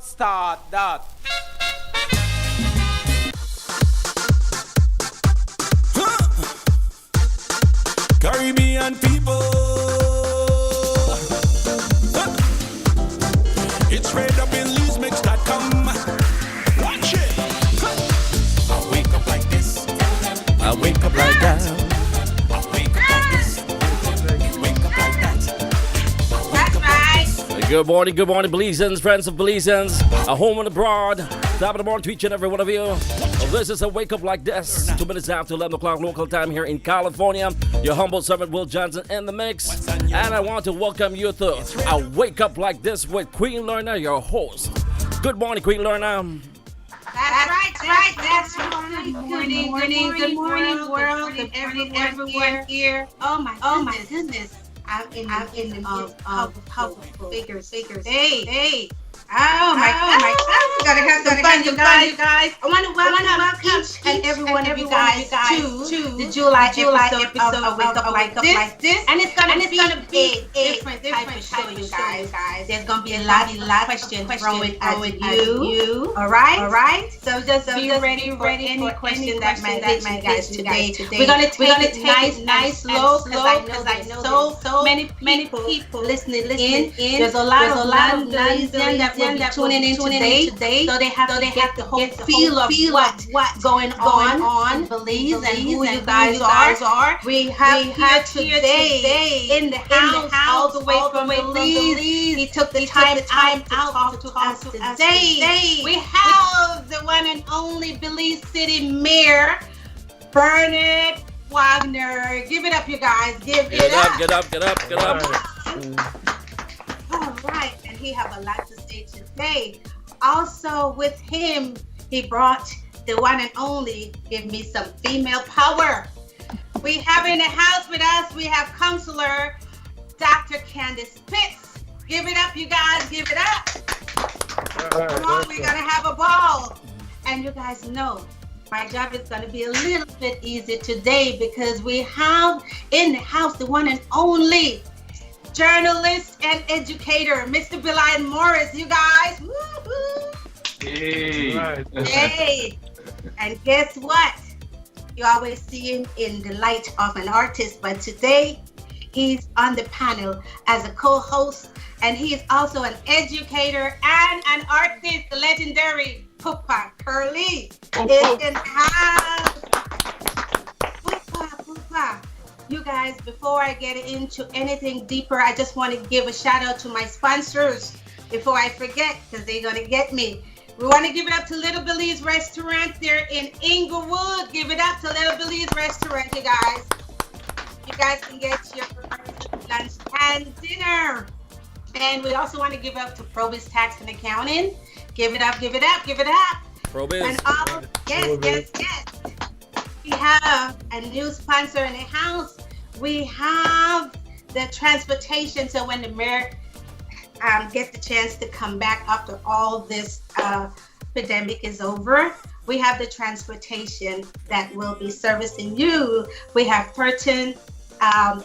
Start that. Caribbean people, it's Belizemix.com. Watch it. I wake up like this. I wake up like that. I wake up like this. Wake up like that. That's right. Good morning, Belizeans, friends of Belizeans, at home and abroad. Top of the morning to each and every one of you. This is a wake up like this. 2 minutes after 11 o'clock local time here in California. Your humble servant Will Johnson in the mix. And I want to welcome you to a wake up like this with Queen Lorna, your host. Good morning, Queen Lorna. That's right. Good morning, world, and everyone here. Oh my goodness. I'm in the midst of powerful figures. Hey. Oh my God. Gotta have some fun, you guys. I want to welcome each and every one of you guys to the July episode of Wake Up Like This. And it's gonna be a different type of show, you guys. There's gonna be a lot of questions thrown at you. All right. So just be ready for any question that might hit you guys today. We're gonna take it nice, slow, because I know so many people listening in. There's a lot of Belizeans that will be tuning in today. So they have the whole feel of what's going on Belize and who you guys are. We have here today in the house all the way from Belize. He took the time out to talk to us today. We have the one and only Belize City Mayor, Bernard Wagner. Give it up, you guys. Give it up. Get up. All right, and he have a lot to say today. Also with him, he brought the one and only, give me some female power. We have in the house with us, we have Counselor Dr. Candace Pitts. Give it up, you guys, give it up. Come on, we're gonna have a ball. And you guys know, my job is gonna be a little bit easier today because we have in the house the one and only journalist and educator, Mr. Belizemix Morris, you guys. Woo-hoo. Hey. And guess what? You always see him in the light of an artist, but today he's on the panel as a co-host, and he is also an educator and an artist, the legendary Pupa Curly is in the house. Pupa. You guys, before I get into anything deeper, I just want to give a shout out to my sponsors before I forget, because they're going to get me. We want to give it up to Little Belize Restaurant. They're in Inglewood. Give it up to Little Belize Restaurant, you guys. You guys can get your lunch and dinner. And we also want to give up to Probis Tax and Accounting. Give it up. Probis. And all, yes. We have a new sponsor in the house. We have the transportation. So when the mayor gets the chance to come back after all this pandemic is over, we have the transportation that will be servicing you. We have Turton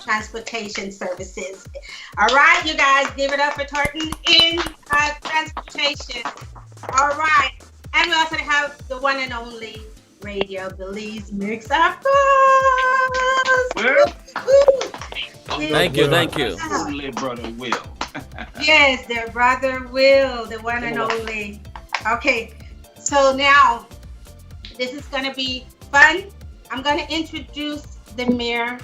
Transportation Services. All right, you guys, give it up for Turton in Transportation. All right, and we also have the one and only Radio Belizemix. Thank you. Only brother Will. Yes, their brother Will, the one and only. Okay, so now this is gonna be fun. I'm gonna introduce the mayor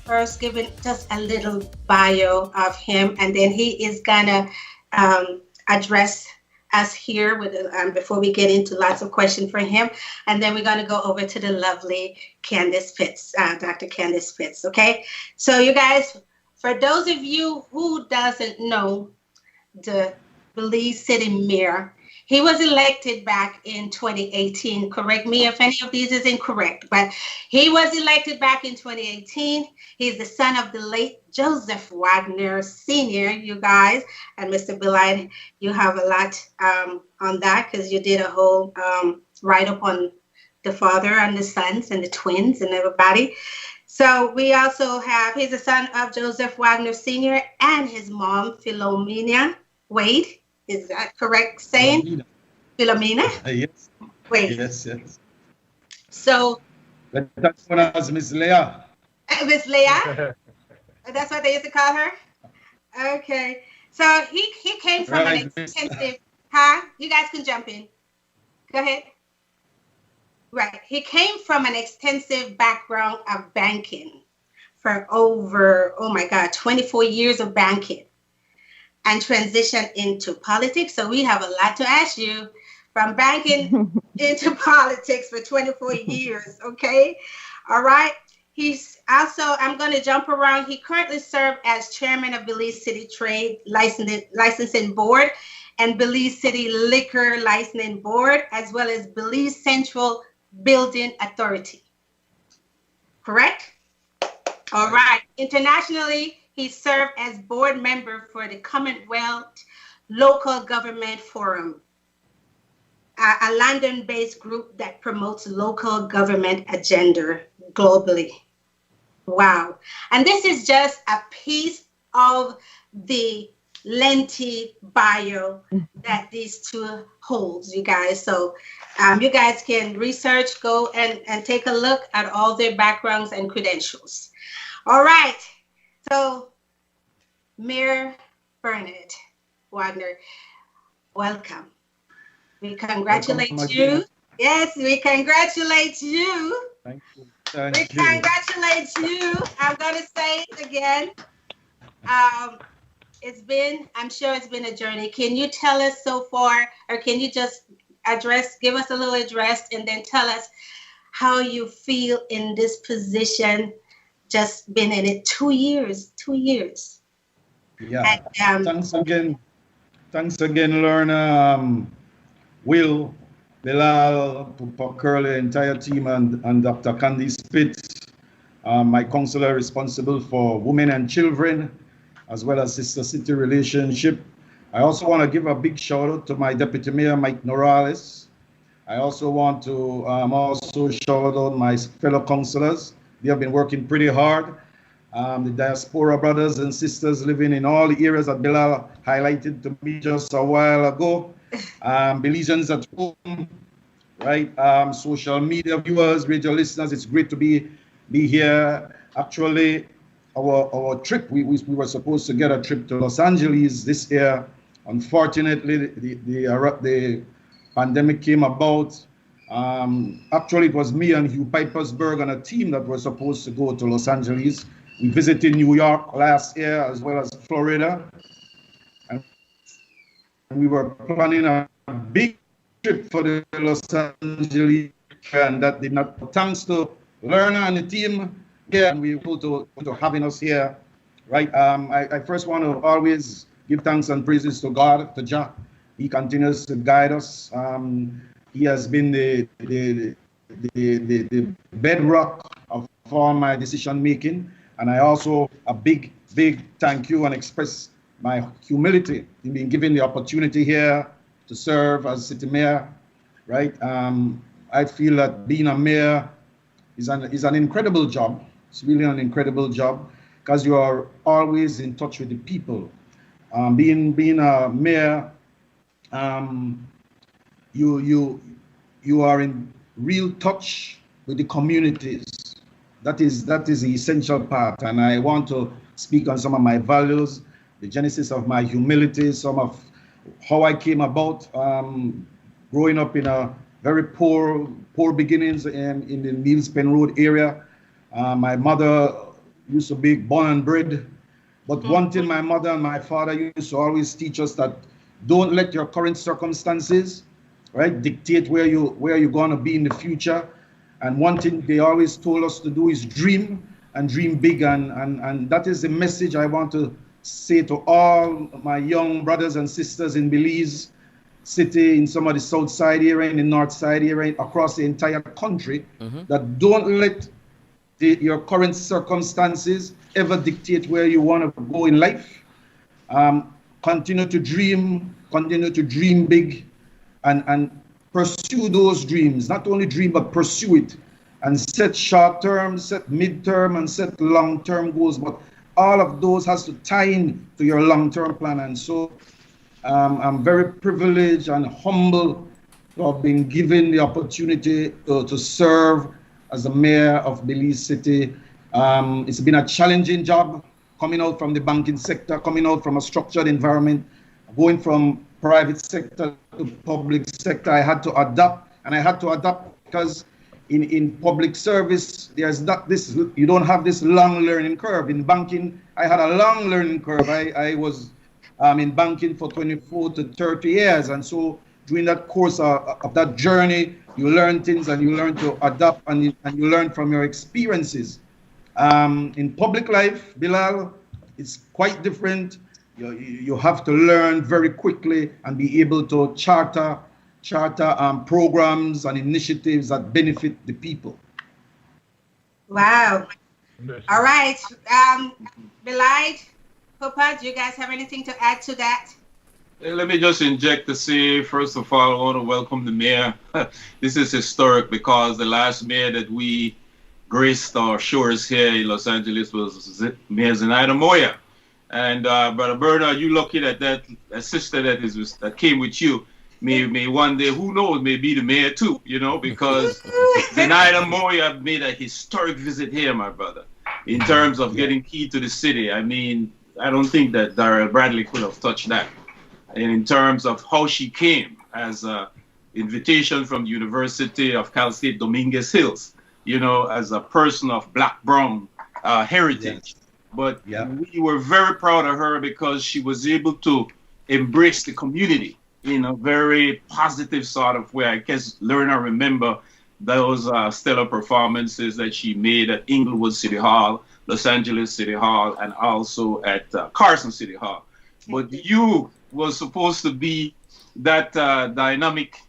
first, giving just a little bio of him, and then he is gonna address us here with before we get into lots of questions for him, and then we're going to go over to the lovely Candace Pitts, Dr. Candace Pitts. Okay, so you guys, for those of you who doesn't know the Belize City Mayor, he was elected back in 2018. Correct me if any of these is incorrect, but he was elected back in 2018. He's the son of the late Joseph Wagner Sr., you guys. And Mr. Belizemix, you have a lot on that because you did a whole write-up on the father and the sons and the twins and everybody. So we also have, he's the son of Joseph Wagner Sr. and his mom, Philomena Wade. Is that correct saying? Philomena? Yes, Wait. yes. So, That's known as Miss Leah. Miss Leah? That's what they used to call her? Okay. So he came from an Right, Miss. extensive, huh? You guys can jump in. Go ahead. Right. He came from an extensive background of banking for over, oh my God, 24 years of banking and transitioned into politics. So we have a lot to ask you from banking into politics for 24 years. Okay. All right. He's also, I'm going to jump around. He currently serves as chairman of Belize City Trade Licensing Board and Belize City Liquor Licensing Board, as well as Belize Central Building Authority. Correct? All right. Internationally, he served as board member for the Commonwealth Local Government Forum, a London-based group that promotes local government agenda globally. Wow. And this is just a piece of the lengthy bio that these two holds, you guys. So you guys can research, go and take a look at all their backgrounds and credentials. All right. So Mayor Bernard Wagner, welcome. We congratulate you. Yes, we congratulate you. Thank you. We congratulate you. I'm going to say it again. I'm sure it's been a journey. Can you tell us so far, or can you just give us a little address and then tell us how you feel in this position, just been in it 2 years? Yeah. And, Thanks again, Lorna, Will, Bilal, Papa Curly, entire team, and Dr. Candy Spitz, my counselor responsible for women and children, as well as Sister City relationship. I also want to give a big shout out to my Deputy Mayor, Mike Norales. I also want to also shout out my fellow councillors. They have been working pretty hard. The diaspora brothers and sisters living in all the areas that Bilal highlighted to me just a while ago. Belizeans at home, right? Social media viewers, radio listeners, it's great to be here. Actually, our trip, we were supposed to get a trip to Los Angeles this year. Unfortunately, the pandemic came about. Actually, it was me and Hugh Pipersberg and a team that were supposed to go to Los Angeles. We visited New York last year as well as Florida. And we were planning a big trip for the Los Angeles, and that did not. Thanks to Lerner and the team here, and we were to having us here, right? I first want to always give thanks and praises to God, to Jah. He continues to guide us. He has been the bedrock of all my decision making, and I also a big thank you and express my humility in being given the opportunity here to serve as city mayor, right? I feel that being a mayor is an incredible job. It's really an incredible job because you are always in touch with the people. Being a mayor, you are in real touch with the communities. That is the essential part, and I want to speak on some of my values, the genesis of my humility, some of how I came about growing up in a very poor beginnings in the Niels Pen Road area. My mother used to be born and bred, but one thing my mother and my father used to always teach us that don't let your current circumstances, right, dictate where you're going to be in the future. And one thing they always told us to do is dream and dream big, and that is the message I want to say to all my young brothers and sisters in Belize City, in some of the south side area, in the north side area, across the entire country, that don't let your current circumstances ever dictate where you want to go in life. Continue to dream big, and pursue those dreams. Not only dream, but pursue it, and set short-term, set mid-term, and set long-term goals. But all of those has to tie in to your long-term plan. And so I'm very privileged and humble to have been given the opportunity to serve as the mayor of Belize City. It's been a challenging job coming out from the banking sector, coming out from a structured environment, going from private sector to public sector. I had to adapt, and I had to adapt because in public service, there's not this, you don't have this long learning curve. In banking, I had a long learning curve. I was in banking for 24 to 30 years. And so during that course of that journey, you learn things and you learn to adapt and you learn from your experiences. In public life, Bilal, it's quite different. You have to learn very quickly and be able to charter programs and initiatives that benefit the people. Wow. All right. Belide, Papa, do you guys have anything to add to that? Let me just inject to say, first of all, I want to welcome the mayor. This is historic because the last mayor that we graced our shores here in Los Angeles was Mayor Zenaida Moya. And Brother Bernard, you lucky that sister that came with you may one day, who knows, may be the mayor too, you know, because Zenaida Moya made a historic visit here, my brother, in terms of getting key to the city. I mean, I don't think that Darrell Bradley could have touched that. And in terms of how she came as an invitation from the University of Cal State Dominguez Hills, you know, as a person of black-brown heritage. But we were very proud of her because she was able to embrace the community in a very positive sort of way. I guess Lerna remember those stellar performances that she made at Inglewood City Hall, Los Angeles City Hall, and also at Carson City Hall. But you was supposed to be that dynamic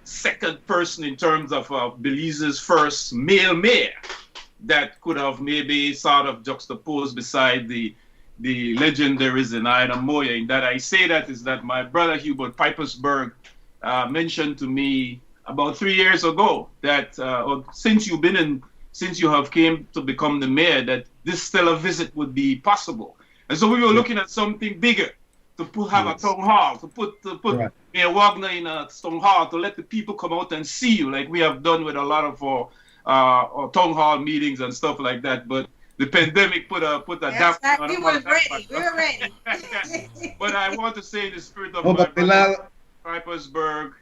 second person in terms of Belize's first male mayor that could have maybe sort of juxtaposed beside the legendary Zenaida Moya. In that I say that is that my brother Hubert Pipersburg mentioned to me about 3 years ago that since you have came to become the mayor, that this stellar visit would be possible. And so we were looking at something bigger, to have a town hall, to put right. Mayor Wagner in a town hall, to let the people come out and see you, like we have done with a lot of our town hall meetings and stuff like that. But the pandemic put a damper on it. We were ready. But I want to say in the spirit of my brother Pipersburg,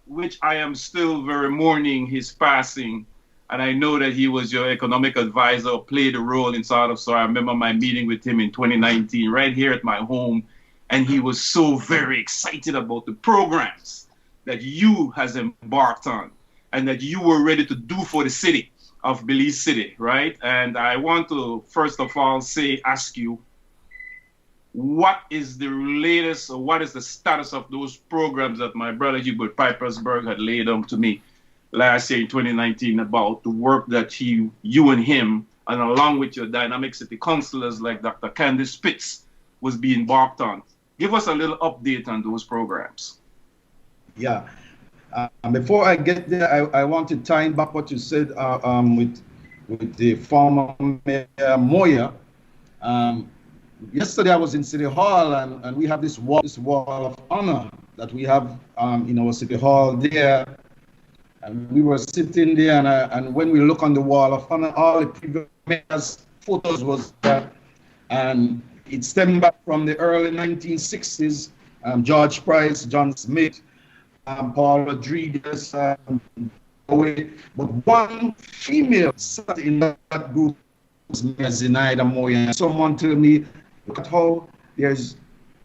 which I am still very mourning his passing. And I know that he was your economic advisor, played a role in sort of, so I remember my meeting with him in 2019 right here at my home. And he was so very excited about the programs that you has embarked on and that you were ready to do for the city of Belize City, right? And I want to, first of all, ask you, what is the latest, or what is the status of those programs that my brother Hubert Pipersburg had laid on to me last year in 2019 about the work that you and him, and along with your dynamic city councilors like Dr. Candy Spitz, was being embarked on? Give us a little update on those programs. Yeah. Before I get there, I want to tie in back what you said with the former Mayor Moya. Yesterday I was in City Hall and we have this wall of honor that we have in our City Hall there. And we were sitting there and when we look on the wall of honor, all the previous mayor's photos was there. And it stemmed back from the early 1960s. George Price, John Smith, Paul Rodriguez, but one female sat in that group was Zenaida Moya. Someone told me, look at how there's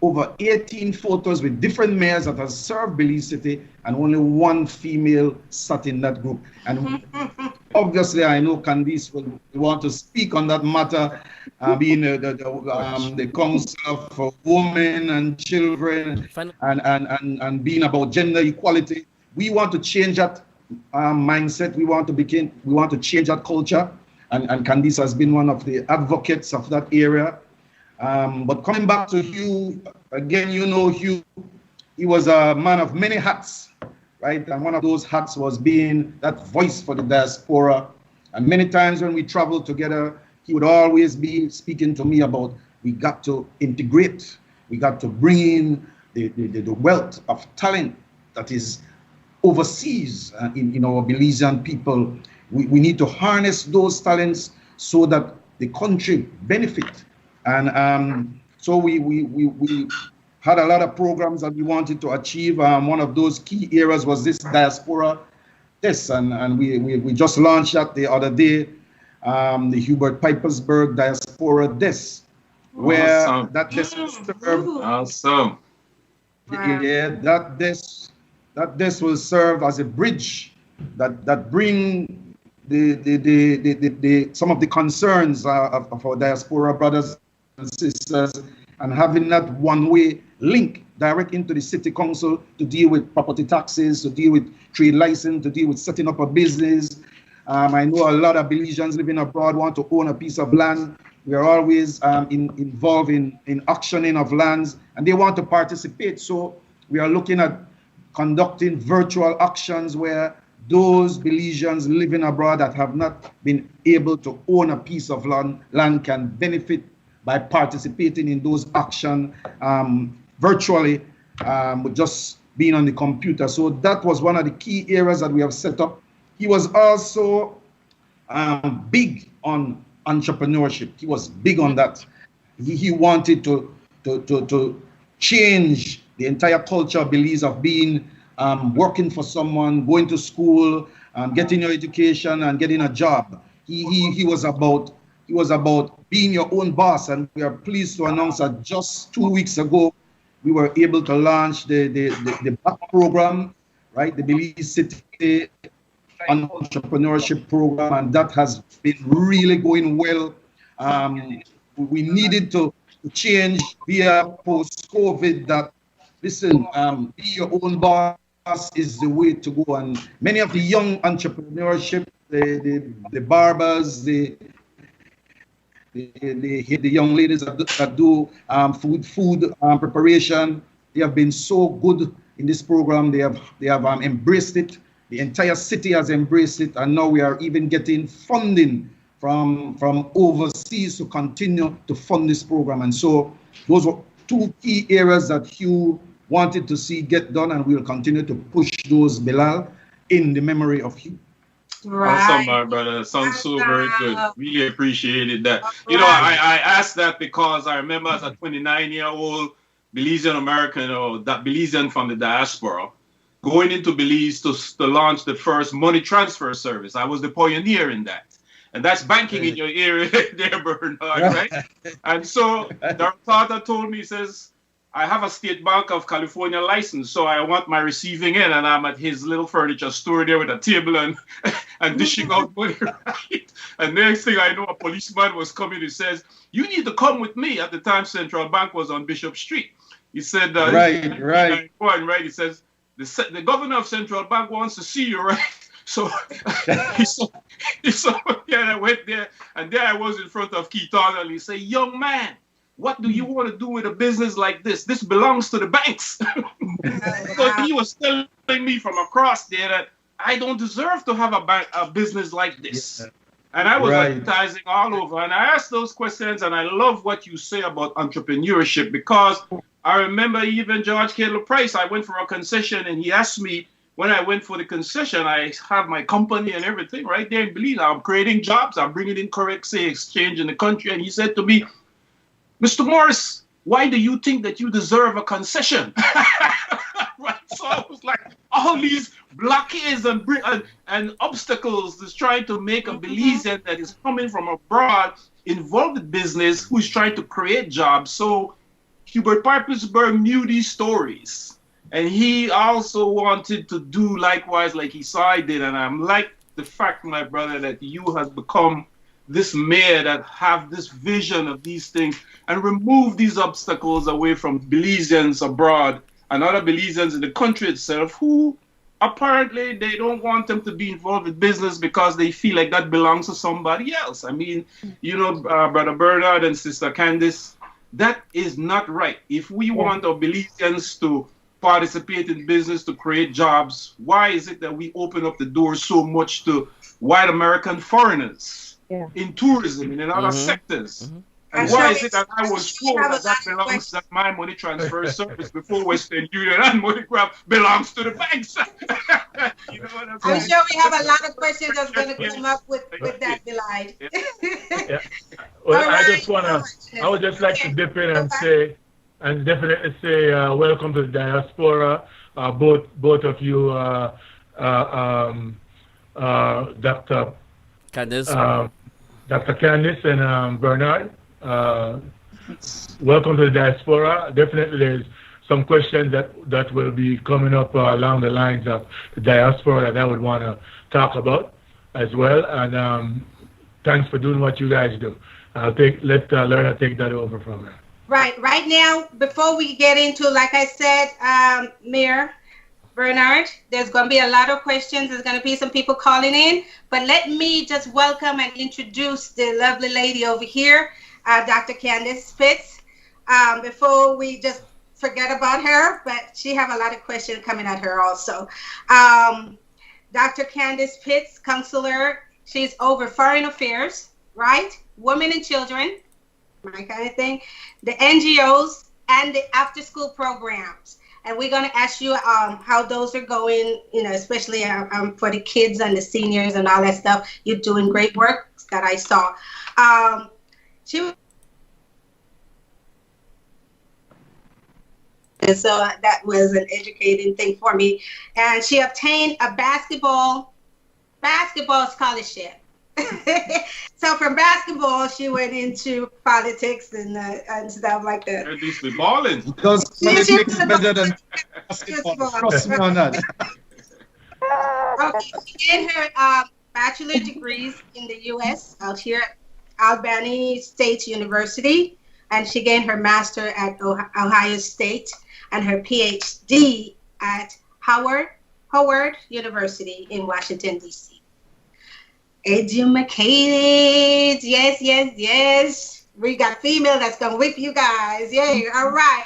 over 18 photos with different mayors that have served Belize City, and only one female sat in that group. And obviously, I know Candice will want to speak on that matter, being the Council for Women and Children, and being about gender equality. We want to change that mindset. We want to change that culture, and Candice has been one of the advocates of that area. But coming back to Hugh, again, you know Hugh, he was a man of many hats, right? And one of those hats was being that voice for the diaspora. And many times when we traveled together, he would always be speaking to me about we got to integrate. We got to bring in the wealth of talent that is overseas in our Belizean people. We need to harness those talents so that the country benefit. And so we had a lot of programs that we wanted to achieve. One of those key areas was this diaspora test, and we just launched that the other day, the Hubert Pipersburg Diaspora Desk, where Awesome. that desk will serve. Awesome. Yeah, that desk will serve as a bridge that bring the some of the concerns of our diaspora brothers and sisters, and having that one-way link direct into the city council to deal with property taxes, to deal with trade license, to deal with setting up a business. I know a lot of Belizeans living abroad want to own a piece of land. We are always involved in auctioning of lands, and they want to participate. So we are looking at conducting virtual auctions where those Belizeans living abroad that have not been able to own a piece of land can benefit by participating in those auctions virtually, with just being on the computer. So that was one of the key areas that we have set up. He was also big on entrepreneurship. He was big on that. He wanted to change the entire culture of Belize of being working for someone, going to school, getting your education and getting a job. He was about being your own boss, and we are pleased to announce that just 2 weeks ago we were able to launch the BAC program, right? The Belize City Entrepreneurship Program, and that has been really going well. We needed to change via post-COVID that, listen, be your own boss is the way to go. And many of the young entrepreneurship, the barbers, the young ladies that do food preparation, they have been so good in this program. They have embraced it. The entire city has embraced it, and now we are even getting funding from overseas to continue to fund this program. And so those were two key areas that Hugh wanted to see get done, and we'll continue to push those, Bilal, in the memory of Hugh. Right. Awesome, my brother. Sounds so very good. Really appreciated that. You know, I asked that because I remember as a 29-year-old Belizean American, or that Belizean from the diaspora, going into Belize to launch the first money transfer service. I was the pioneer in that. And that's banking in your area there, Bernard, right? And so the reporter told me, he says, I have a State Bank of California license, so I want my receiving in, and I'm at his little furniture store there with a table and dishing out money, right? And next thing I know, a policeman was coming. He says, you need to come with me. At the time, Central Bank was on Bishop Street. He said, right. He says, the governor of Central Bank wants to see you, right? So he saw me, and I went there, and there I was in front of Keith Arnold. He said, young man, what do you want to do with a business like this? This belongs to the banks. So he was telling me from across there that I don't deserve to have a business like this. Yeah. And I was advertising all over. And I asked those questions, and I love what you say about entrepreneurship, because I remember even George Caleb Price, I went for a concession, and he asked me, when I went for the concession, I have my company and everything right there in Belize. I'm creating jobs. I'm bringing in currency exchange in the country. And he said to me, Mr. Morris, why do you think that you deserve a concession? Right. So I was like, all these blockades and obstacles is trying to make a Belizean that is coming from abroad involved in business who is trying to create jobs. So Hubert Pipersburg knew these stories. And he also wanted to do likewise like he saw I did. And I'm like the fact, my brother, that you have become this mayor that have this vision of these things and remove these obstacles away from Belizeans abroad and other Belizeans in the country itself who apparently they don't want them to be involved with business because they feel like that belongs to somebody else. I mean, you know, Brother Bernard and Sister Candice, that is not right. If we want our Belizeans to participate in business, to create jobs, why is it that we open up the door so much to white American foreigners in tourism and in other sectors? And why is it that I was told that that belongs, that my money transfer service before Western Union and MoneyGram belongs to the banks? You know what I'm saying? I'm sure we have a lot of questions that's going to come up with that, Belide. Yeah. Well, All I right. just wanna, I would just like to dip in and say, and definitely say, welcome to the diaspora, both of you, Dr. Candice. Dr. Candice and Bernard. Welcome to the diaspora. Definitely, there's some questions that will be coming up along the lines of the diaspora that I would want to talk about as well. And thanks for doing what you guys do. Let Lerna take that over from her. Right now, before we get into, like I said, Mayor Bernard, there's going to be a lot of questions. There's going to be some people calling in, but let me just welcome and introduce the lovely lady over here, Dr. Candice Spitz. Before we just forget about her, but she have a lot of questions coming at her also. Dr. Candice Spitz, counselor, she's over foreign affairs, right? Women and children, my kind of thing, the NGOs, and the after-school programs. And we're going to ask you how those are going, you know, especially for the kids and the seniors and all that stuff. You're doing great work that I saw. And so that was an educating thing for me. And she obtained a basketball scholarship. So from basketball, she went into politics and stuff like that. At least we balling. Because politics is better than basketball. Trust me on that. Okay, she gained her bachelor degrees in the U.S. out here at Albany State University, and she gained her master at Ohio State and her PhD at Howard University in Washington, D.C. Educated, yes. We got female that's gonna whip you guys. Yay, all right.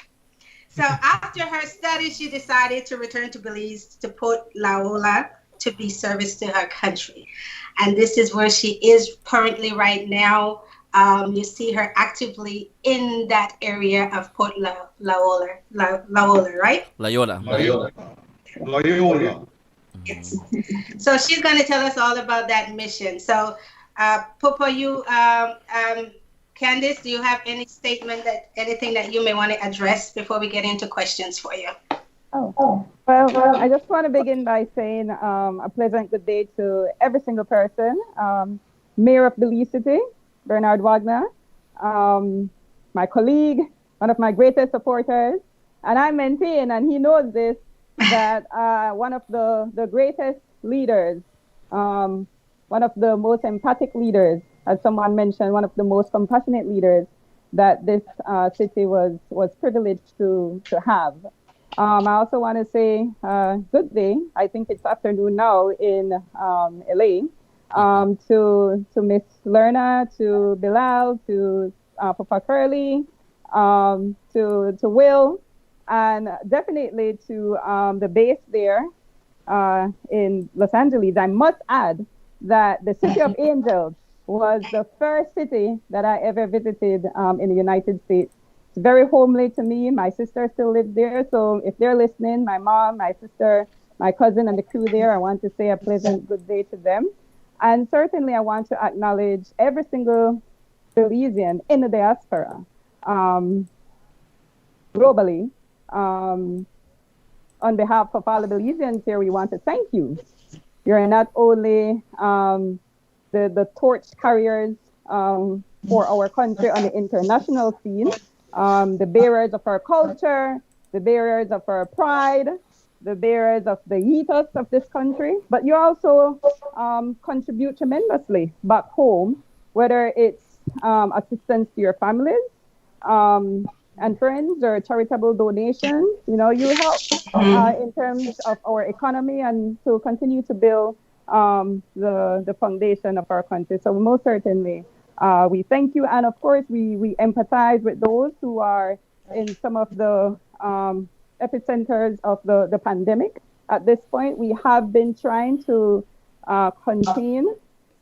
So after her studies, she decided to return to Belize, to Port Laola, to be service to her country. And this is where she is currently right now. You see her actively in that area of Port Laola, right? Loyola. Yes. So she's going to tell us all about that mission. So, Popo, you, Candice, do you have any statement anything that you may want to address before we get into questions for you? Well, I just want to begin by saying a pleasant good day to every single person. Mayor of Belize City, Bernard Wagner, my colleague, one of my greatest supporters, and I maintain, and he knows this, that one of the greatest leaders, one of the most empathic leaders, as someone mentioned, one of the most compassionate leaders that this city was privileged to have. I also want to say good day. I think it's afternoon now in LA. To Miss Lerna, to Bilal, to Papa Curly, to Will, and definitely to the base there in Los Angeles. I must add that the City of Angels was the first city that I ever visited in the United States. It's very homely to me. My sister still lives there. So if they're listening, my mom, my sister, my cousin, and the crew there, I want to say a pleasant good day to them. And certainly I want to acknowledge every single Belizean in the diaspora, globally. On behalf of all the Belizeans here, we want to thank you. You're not only the torch carriers for our country on the international scene, the bearers of our culture, the bearers of our pride, the bearers of the ethos of this country, but you also contribute tremendously back home, whether it's assistance to your families and friends or charitable donations. You know, you help in terms of our economy and to continue to build the foundation of our country. So most certainly, we thank you. And of course, we empathize with those who are in some of the epicenters of the pandemic. At this point, we have been trying to contain,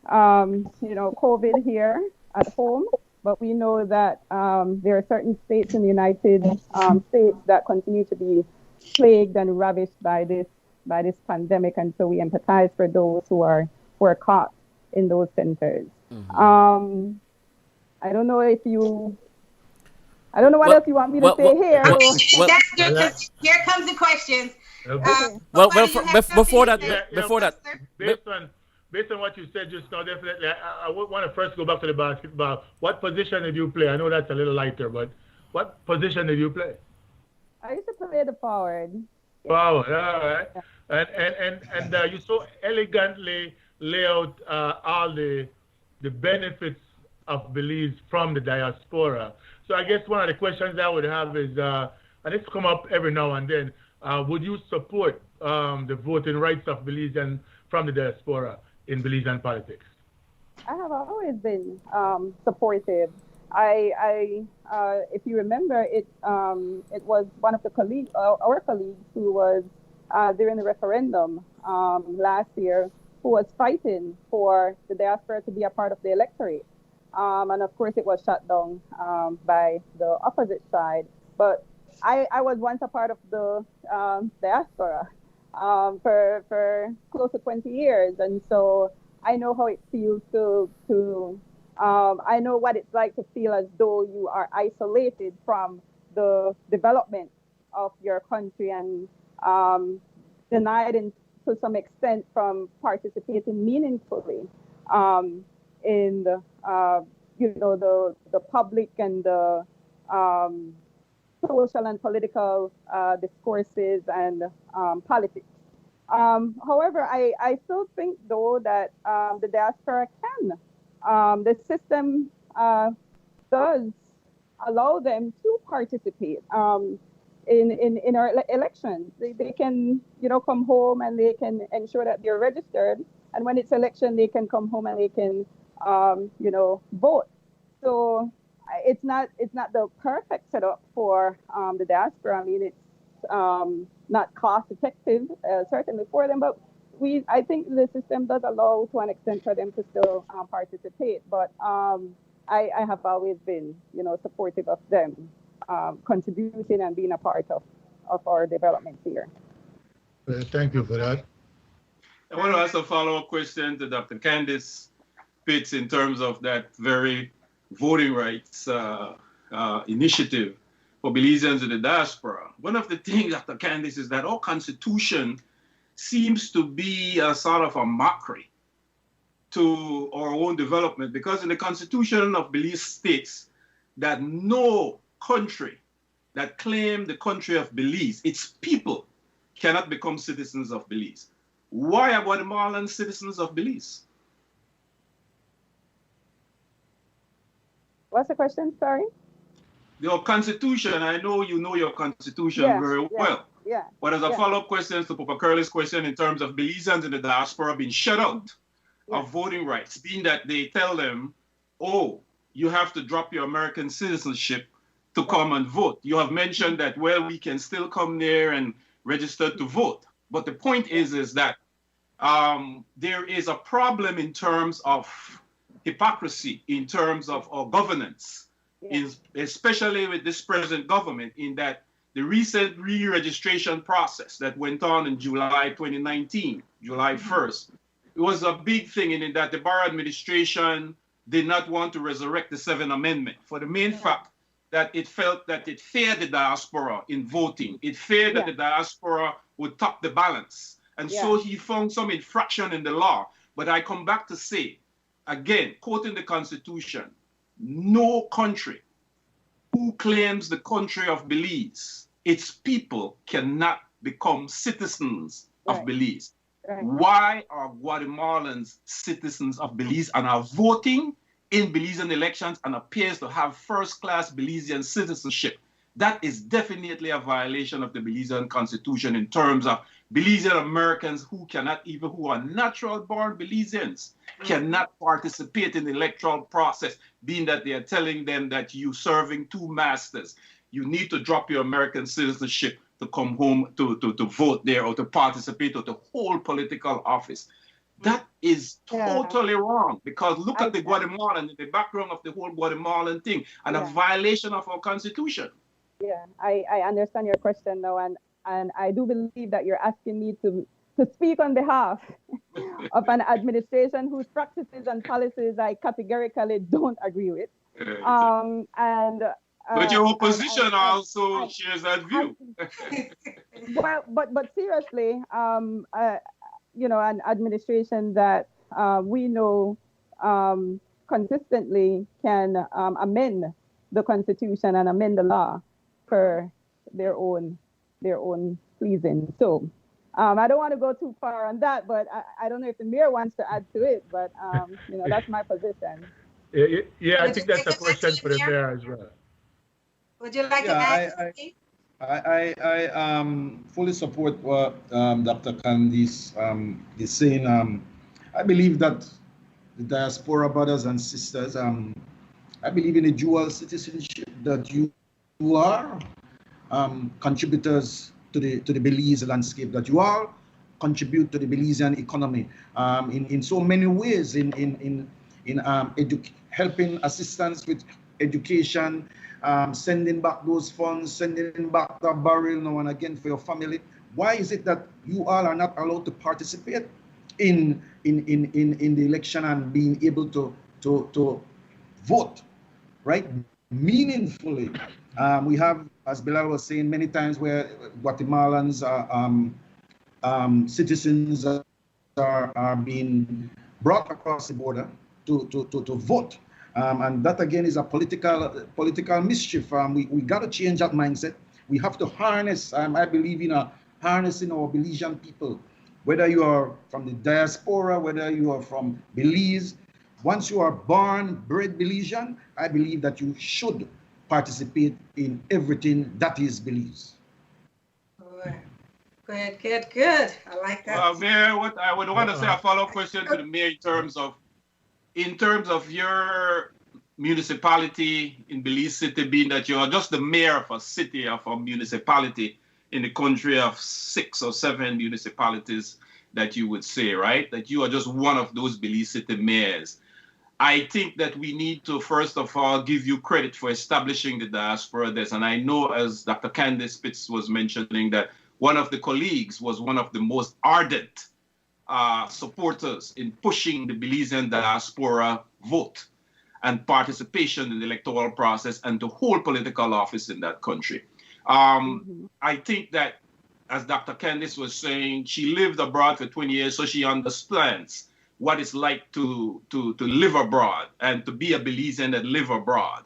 COVID here at home, but we know that there are certain states in the United States that continue to be plagued and ravished by this pandemic, and so we empathize for those who are caught in those centers. I don't know if you. I don't know what else you want me to say here. That's good, because here comes the questions. Before that, based on what you said just now, definitely, I would want to first go back to the basketball. What position did you play? I know that's a little lighter, but what position did you play? I used to play the forward. Forward, all right. And you so elegantly lay out all the benefits of Belize from the diaspora. So I guess one of the questions I would have is, and it's come up every now and then, would you support the voting rights of Belizeans from the diaspora in Belizean politics? I have always been supportive. If you remember, it was one of the colleagues, our colleagues, who was during the referendum last year, who was fighting for the diaspora to be a part of the electorate. And of course, it was shut down by the opposite side. But I was once a part of the diaspora for close to 20 years. And so I know how it feels to I know what it's like to feel as though you are isolated from the development of your country and denied to some extent from participating meaningfully in the the public and the social and political discourses and politics. However, I still think, though, that the diaspora can. The system does allow them to participate in our elections. They can, come home and they can ensure that they're registered. And when it's election, they can come home and they can, vote. So it's not the perfect setup for the diaspora. I mean, it's not cost effective, certainly for them, but I think the system does allow to an extent for them to still participate. But I have always been, supportive of them contributing and being a part of our development here. Thank you for that. I want to ask a follow-up question to Dr. Candice Pitts in terms of that very voting rights initiative for Belizeans in the diaspora. One of the things, Dr. Candice, is that our Constitution seems to be a sort of a mockery to our own development, because in the Constitution of Belize states that no country that claim the country of Belize, its people, cannot become citizens of Belize. Why are Guatemalans citizens of Belize? What's the question? Sorry? Your Constitution, I know you know your Constitution very well. Yeah. But as a follow-up question to Papa Curley's question in terms of Belizeans in the diaspora being shut out of voting rights, being that they tell them, oh, you have to drop your American citizenship to come and vote. You have mentioned that, well, we can still come there and register to vote. But the point is that there is a problem in terms of hypocrisy, in terms of our governance, especially with this present government, in that the recent re-registration process that went on in July 2019, July 1st, it was a big thing in that the Barr administration did not want to resurrect the 7th Amendment for the main fact that it felt that it feared the diaspora in voting. It feared that the diaspora would top the balance. And so he found some infraction in the law. But I come back to say, again, quoting the Constitution, no country who claims the country of Belize, its people cannot become citizens of Belize. Why are Guatemalans citizens of Belize and are voting in Belizean elections and appears to have first-class Belizean citizenship? That is definitely a violation of the Belizean Constitution in terms of Belizean Americans who are natural-born Belizeans, cannot participate in the electoral process, being that they are telling them that you're serving two masters. You need to drop your American citizenship to come home to vote there or to participate or to hold political office. That is Yeah. totally wrong, because look at the I Guatemalan, the background of the whole Guatemalan thing, and a yeah. violation of our constitution. Yeah, I understand your question now, and I do believe that you're asking me to speak on behalf of an administration whose practices and policies I categorically don't agree with. Right. And But your and opposition also I shares that have view. well, but seriously, an administration that we know consistently can amend the constitution and amend the law for their own pleasing. So I don't want to go too far on that, but I don't know if the mayor wants to add to it, but that's my position. Yeah, I Would you think that's like a to add question to for the it, Mayor? mayor as well. Would you like to Yeah, add to it? I fully support what Dr. Candice is saying. I believe that the diaspora brothers and sisters, I believe in a dual citizenship, that you are contributors to the Belize landscape, that you all contribute to the Belizean economy in so many ways, in helping assistance with education, sending back those funds, sending back the barrel now and again for your family. Why is it that you all are not allowed to participate in the election and being able to vote, right? Meaningfully. We have, as Bilal was saying many times, where Guatemalans citizens are being brought across the border to vote. And that again is a political mischief. We got to change that mindset. We have to harness, I believe in harnessing our Belizean people, whether you are from the diaspora, whether you are from Belize. Once you are born, bred Belizean, I believe that you should participate in everything that is Belize. Good. I like that. Well, Mayor, what I would want to say, a follow-up question to the mayor in terms of your municipality in Belize City, being that you're just the mayor of a city, of a municipality in the country of 6 or 7 municipalities, that you would say, right? That you are just one of those Belize City mayors. I think that we need to, first of all, give you credit for establishing the diaspora desk. And I know, as Dr. Candice Spitz was mentioning, that one of the colleagues was one of the most ardent supporters in pushing the Belizean diaspora vote and participation in the electoral process and to hold political office in that country. I think that, as Dr. Candice was saying, she lived abroad for 20 years, so she understands what it's like to live abroad and to be a Belizean that live abroad.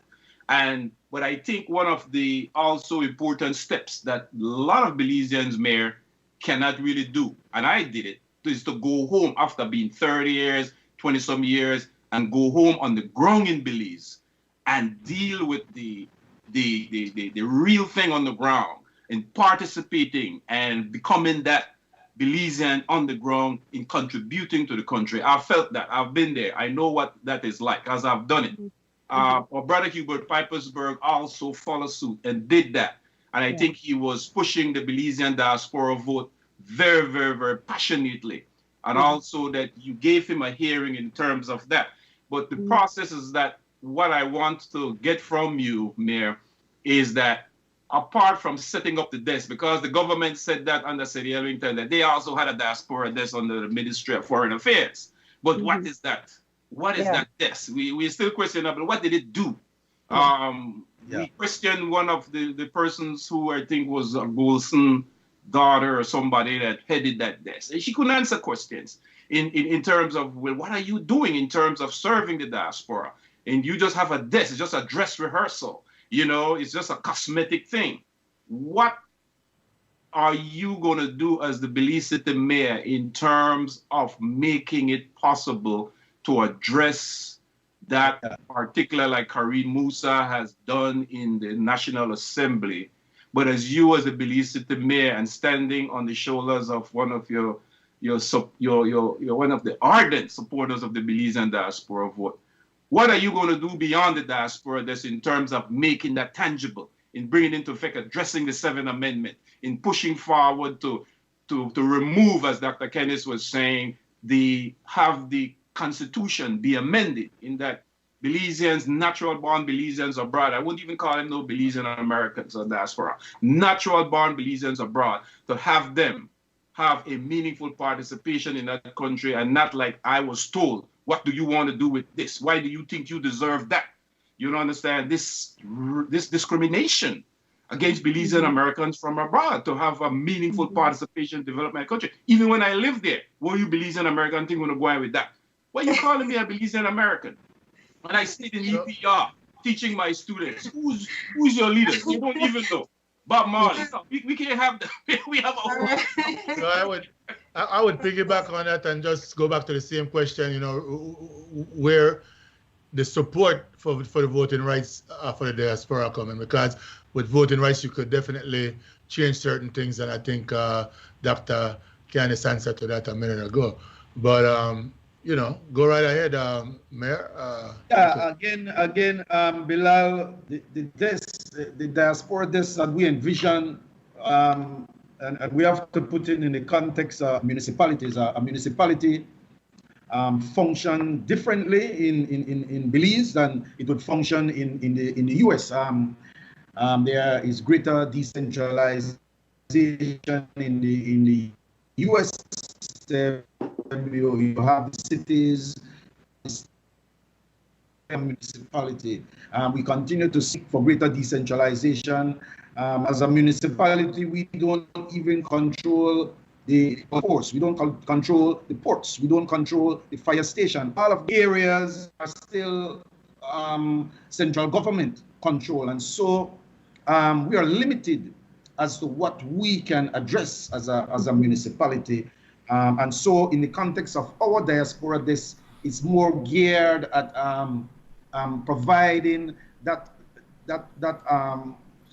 But I think one of the also important steps that a lot of Belizeans, Mayor, cannot really do, and I did it, is to go home after being 30 years, 20-some years, and go home on the ground in Belize and deal with the real thing on the ground and participating and becoming that Belizean on the ground in contributing to the country. I've felt that. I've been there. I know what that is like, because I've done it. Our brother Hubert Pipersburg also followed suit and did that. And I think he was pushing the Belizean diaspora vote very, very, very passionately. And also that you gave him a hearing in terms of that. But the process is that what I want to get from you, Mayor, is that apart from setting up the desk, because the government said that under City Ellington, that they also had a diaspora desk under the Ministry of Foreign Affairs. But what is that? What is that desk? We still question it, but what did it do? We questioned one of the persons who I think was a Golson daughter or somebody that headed that desk. And she couldn't answer questions in terms of, well, what are you doing in terms of serving the diaspora? And you just have a desk, it's just a dress rehearsal. You know, it's just a cosmetic thing. What are you going to do as the Belize City Mayor in terms of making it possible to address that, particular like Kareem Musa has done in the National Assembly? But as you as the Belize City Mayor and standing on the shoulders of one of your one of the ardent supporters of the Belizean diaspora vote, what are you going to do beyond the diaspora that's in terms of making that tangible, in bringing into effect, addressing the 7th Amendment, in pushing forward to remove, as Dr. Kennis was saying, have the constitution be amended in that Belizeans, natural born Belizeans abroad, I wouldn't even call them no Belizean Americans or diaspora, natural born Belizeans abroad, to have them have a meaningful participation in that country, and not like I was told, what do you want to do with this? Why do you think you deserve that? You don't understand this discrimination against Belizean Americans from abroad to have a meaningful participation in development country. Even when I lived there, were you Belizean American think going to go on with that? Why are you calling me a Belizean American? When I stayed in EPR teaching my students, who's your leader? You don't even know. Bob Marley. No, we can't have that. We have our own. So I would piggyback on that and just go back to the same question, you know, where the support for the voting rights for the diaspora coming, because with voting rights you could definitely change certain things, and I think Dr. Candice answered to that a minute ago. But you know, go right ahead, Mayor. Yeah, again, Bilal, the diaspora desk that we envision, and we have to put it in the context of municipalities. A municipality function differently in Belize than it would function in the US. There is greater decentralization in the US. You have the cities, municipality. We continue to seek for greater decentralization. As a municipality, we don't even control the force. We don't control the ports. We don't control the fire station. All of the areas are still central government control, and so we are limited as to what we can address as a municipality. And so in the context of our diaspora, this is more geared at providing that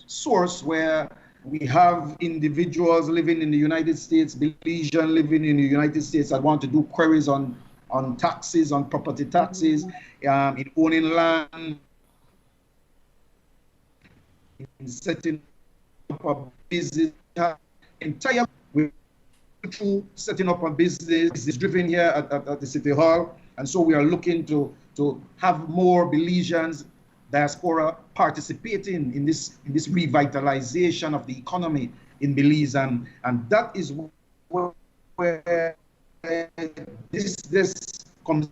source where we have individuals living in the United States, Belizean living in the United States that want to do queries on taxes, on property taxes, in owning land, in setting up a business, entire through setting up a business is driven here at the City Hall. And so we are looking to have more Belizeans, diaspora, participating in this revitalization of the economy in Belize. And that is where this comes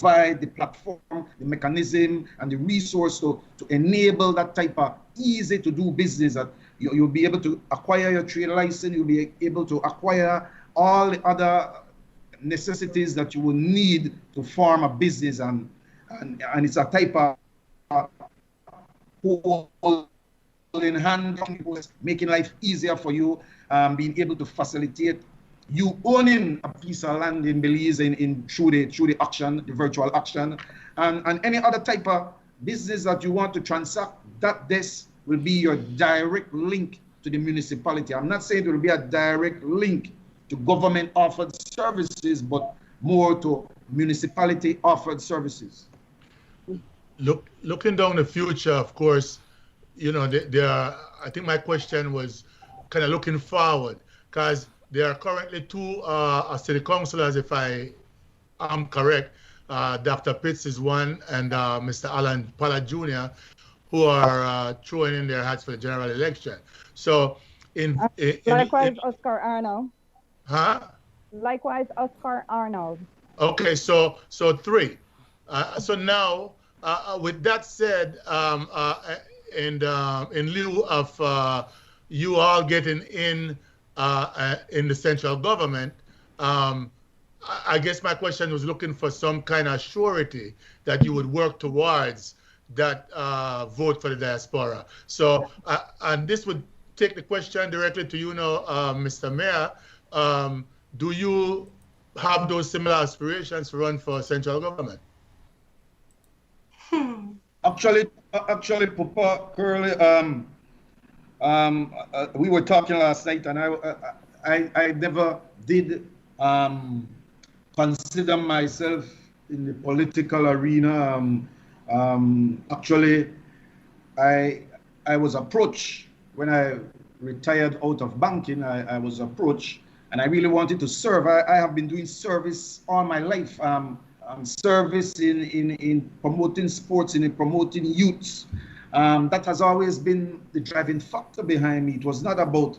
by the platform, the mechanism, and the resource to enable that type of easy to do business. That you'll be able to acquire your trade license, you'll be able to acquire all the other necessities that you will need to form a business, and it's a type of whole in hand, making life easier for you, being able to facilitate you owning a piece of land in Belize through the auction, the virtual auction, and any other type of business that you want to transact. That this will be your direct link to the municipality. I'm not saying it will be a direct link to government offered services, but more to municipality offered services. Looking down the future, of course, you know, there are, I think my question was kind of looking forward, because there are currently two city councillors, if I am correct. Dr. Pitts is one, and Mr. Alan Pollard Jr., who are throwing in their hats for the general election. So, likewise, Oscar Arnold. Huh? Likewise, Oscar Arnold. Okay, so three. So now, with that said, in lieu of you all getting in the central government, I guess my question was looking for some kind of surety that you would work towards that vote for the diaspora. So, and this would take the question directly to you now, Mr. Mayor. Do you have those similar aspirations to run for central government? Actually, Papa Curly, we were talking last night, and I never did consider myself in the political arena. Actually, I was approached when I retired out of banking. I was approached and I really wanted to serve. I have been doing service all my life. Service in promoting sports, in promoting youths. That has always been the driving factor behind me. It was not about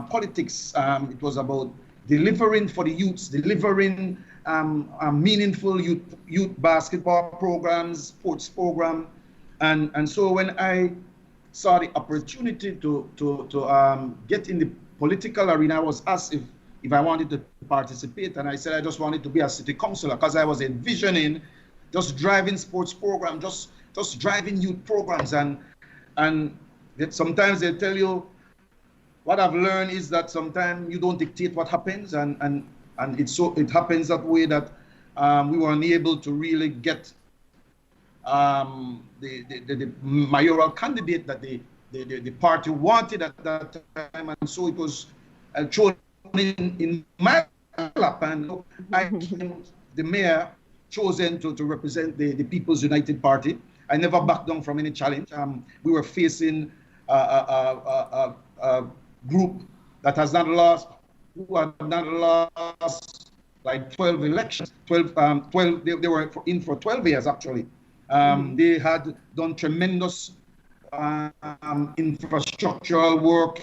politics. It was about delivering for the youths, delivering meaningful youth basketball programs, sports program. And so when I saw the opportunity to get in the political arena, I was asked if I wanted to participate, and I said I just wanted to be a city councillor because I was envisioning just driving sports program, just driving youth programs, and that sometimes they tell you, what I've learned is that sometimes you don't dictate what happens, and it happens that way that we were unable to really get the mayoral candidate that the party wanted at that time, and so it was thrown in my lap, and I became the mayor chosen to represent the People's United Party. I never backed down from any challenge. We were facing a group that has not lost, who had not lost like 12 elections. 12, they were in for 12 years actually. They had done tremendous infrastructural work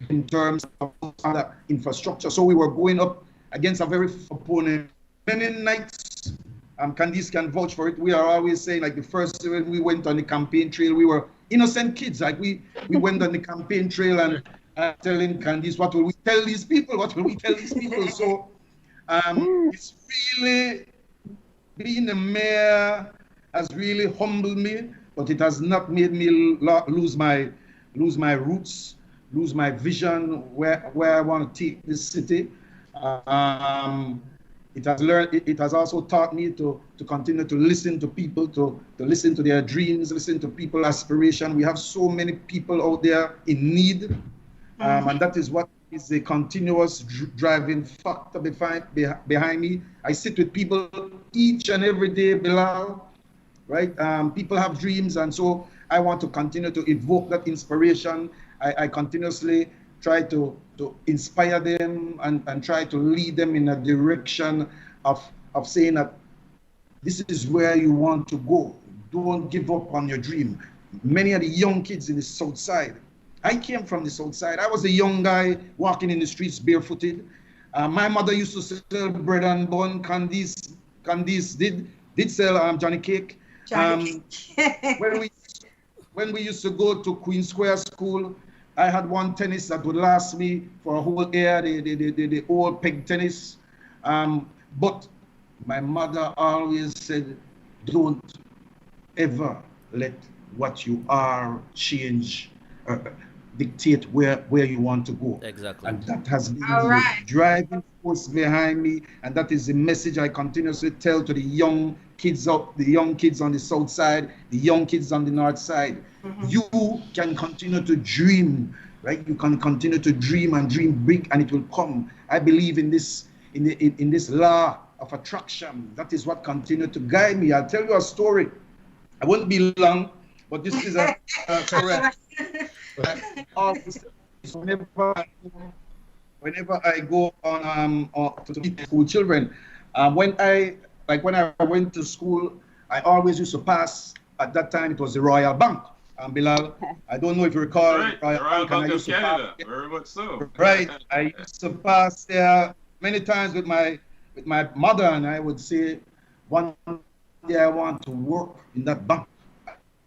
in terms of infrastructure. So we were going up against a very opponent. Many nights, Candice can vouch for it. We are always saying, like, the first when we went on the campaign trail, we were innocent kids. Like we went on the campaign trail and telling Candice, what will we tell these people? What will we tell these people? So it's really, being a mayor has really humbled me, but it has not made me lose my roots, lose my vision where I want to take this city. It has also taught me to continue to listen to people, to listen to their dreams, listen to people's aspiration. We have so many people out there in need, and that is what is the continuous driving factor behind me. I sit with people each and every day, Bilal, right? People have dreams, and so I want to continue to evoke that inspiration. I continuously try to inspire them and try to lead them in a direction of saying that this is where you want to go. Don't give up on your dream. Many of the young kids in the South Side, I came from the South Side. I was a young guy walking in the streets barefooted. My mother used to sell bread and bun. Candice did sell Johnny Cake. When we used to go to Queen Square School, I had one tennis that would last me for a whole year, the old peg tennis. But my mother always said, don't ever let what you are change, dictate where you want to go. Exactly. And that has been the driving force behind me. And that is the message I continuously tell to the young kids on the South Side, the young kids on the North Side. You can continue to dream, right? You can continue to dream and dream big, and it will come. I believe in this law of attraction. That is what continued to guide me. I'll tell you a story. I won't be long, but this is a correct. Whenever I go on to meet school children, when I went to school, I always used to pass. At that time, it was the Royal Bank. Bilal, I don't know if you recall. Right, the Royal Bank of Canada, very much so. Right, I used to pass there many times with my mother, and I would say, one day I want to work in that bank,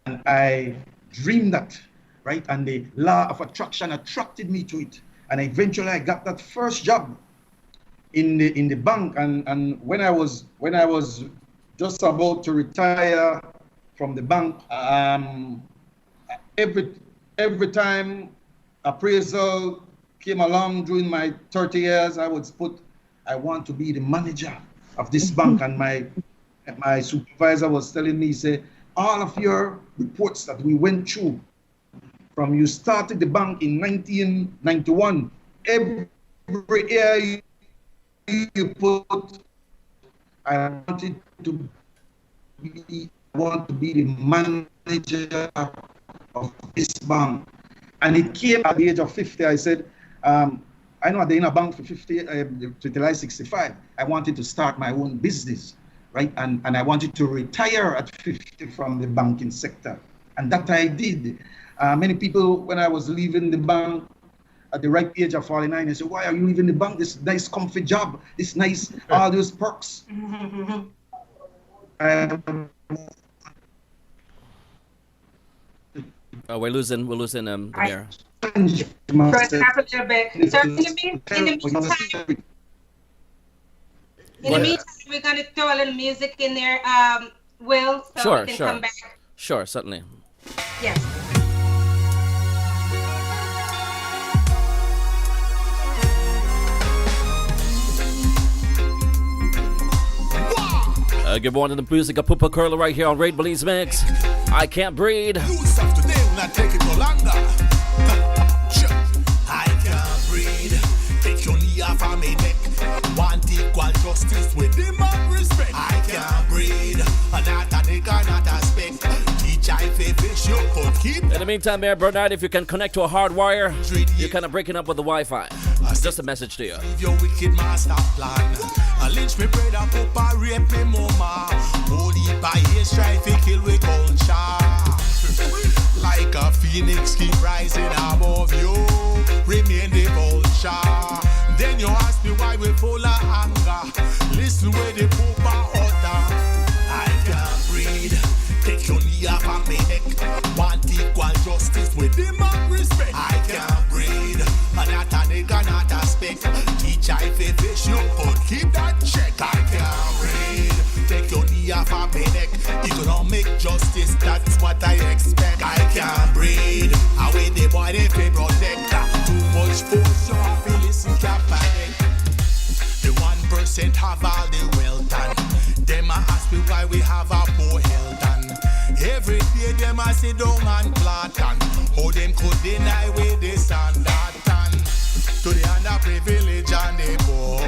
and I dreamed that, right? And the law of attraction attracted me to it, and eventually I got that first job in the bank, and when I was just about to retire from the bank, every time appraisal came along during my 30 years, I would put, I want to be the manager of this bank. And my supervisor was telling me, he said, all of your reports that we went through from you started the bank in 1991, every year you put, I want to be the manager of this bank. And it came at the age of 50. I said, I I know they're in a bank for 50, till I 65. I wanted to start my own business, right? And I wanted to retire at 50 from the banking sector. And that I did. Many people, when I was leaving the bank at the ripe age of 49, they said, why are you leaving the bank? This nice, comfy job, this nice, all those perks. Oh, we're losing the mayor. Press up a little bit. So in the meantime, we're going to throw a little music in there, Will, so we can come back. Sure, certainly. Yes. Good morning, the music of Poopa Curler right here on Raid Belizemix. I can't breathe. New stuff today will not take it no longer. I can't breathe. Take your knee off of me neck. Want equal justice with him and respect. I can't breathe. Not a nigga, not a speck. Teach I fish you could keep. In the meantime, Mayor Bernard, if you can connect to a hard wire, you're kind of breaking up with the Wi-Fi. Just a message to you. Your wicked master plan. I lynch me brother, Papa, rape me mama. Holy by his strife, he kill with culture. Like a phoenix, keep rising above you. Remain the vulture. Then you ask me why we full of anger. Listen where the Papa utter. I can't breathe. Take your knee off of me neck. Want equal justice with him and respect. I can't breathe. Not a nigga, not a speck. Teach I fish you could keep that check. I can't breathe. Take your knee off of me neck. Economic justice, that's what I expect. I can't breathe. Away the boy they pay protect. Too much force, so I feel listen can't panic. The 1% have all the wealth and them a ask me why we have a poor health and every day them a sit down and plot and how them could deny with this and that and to the underprivileged and the poor.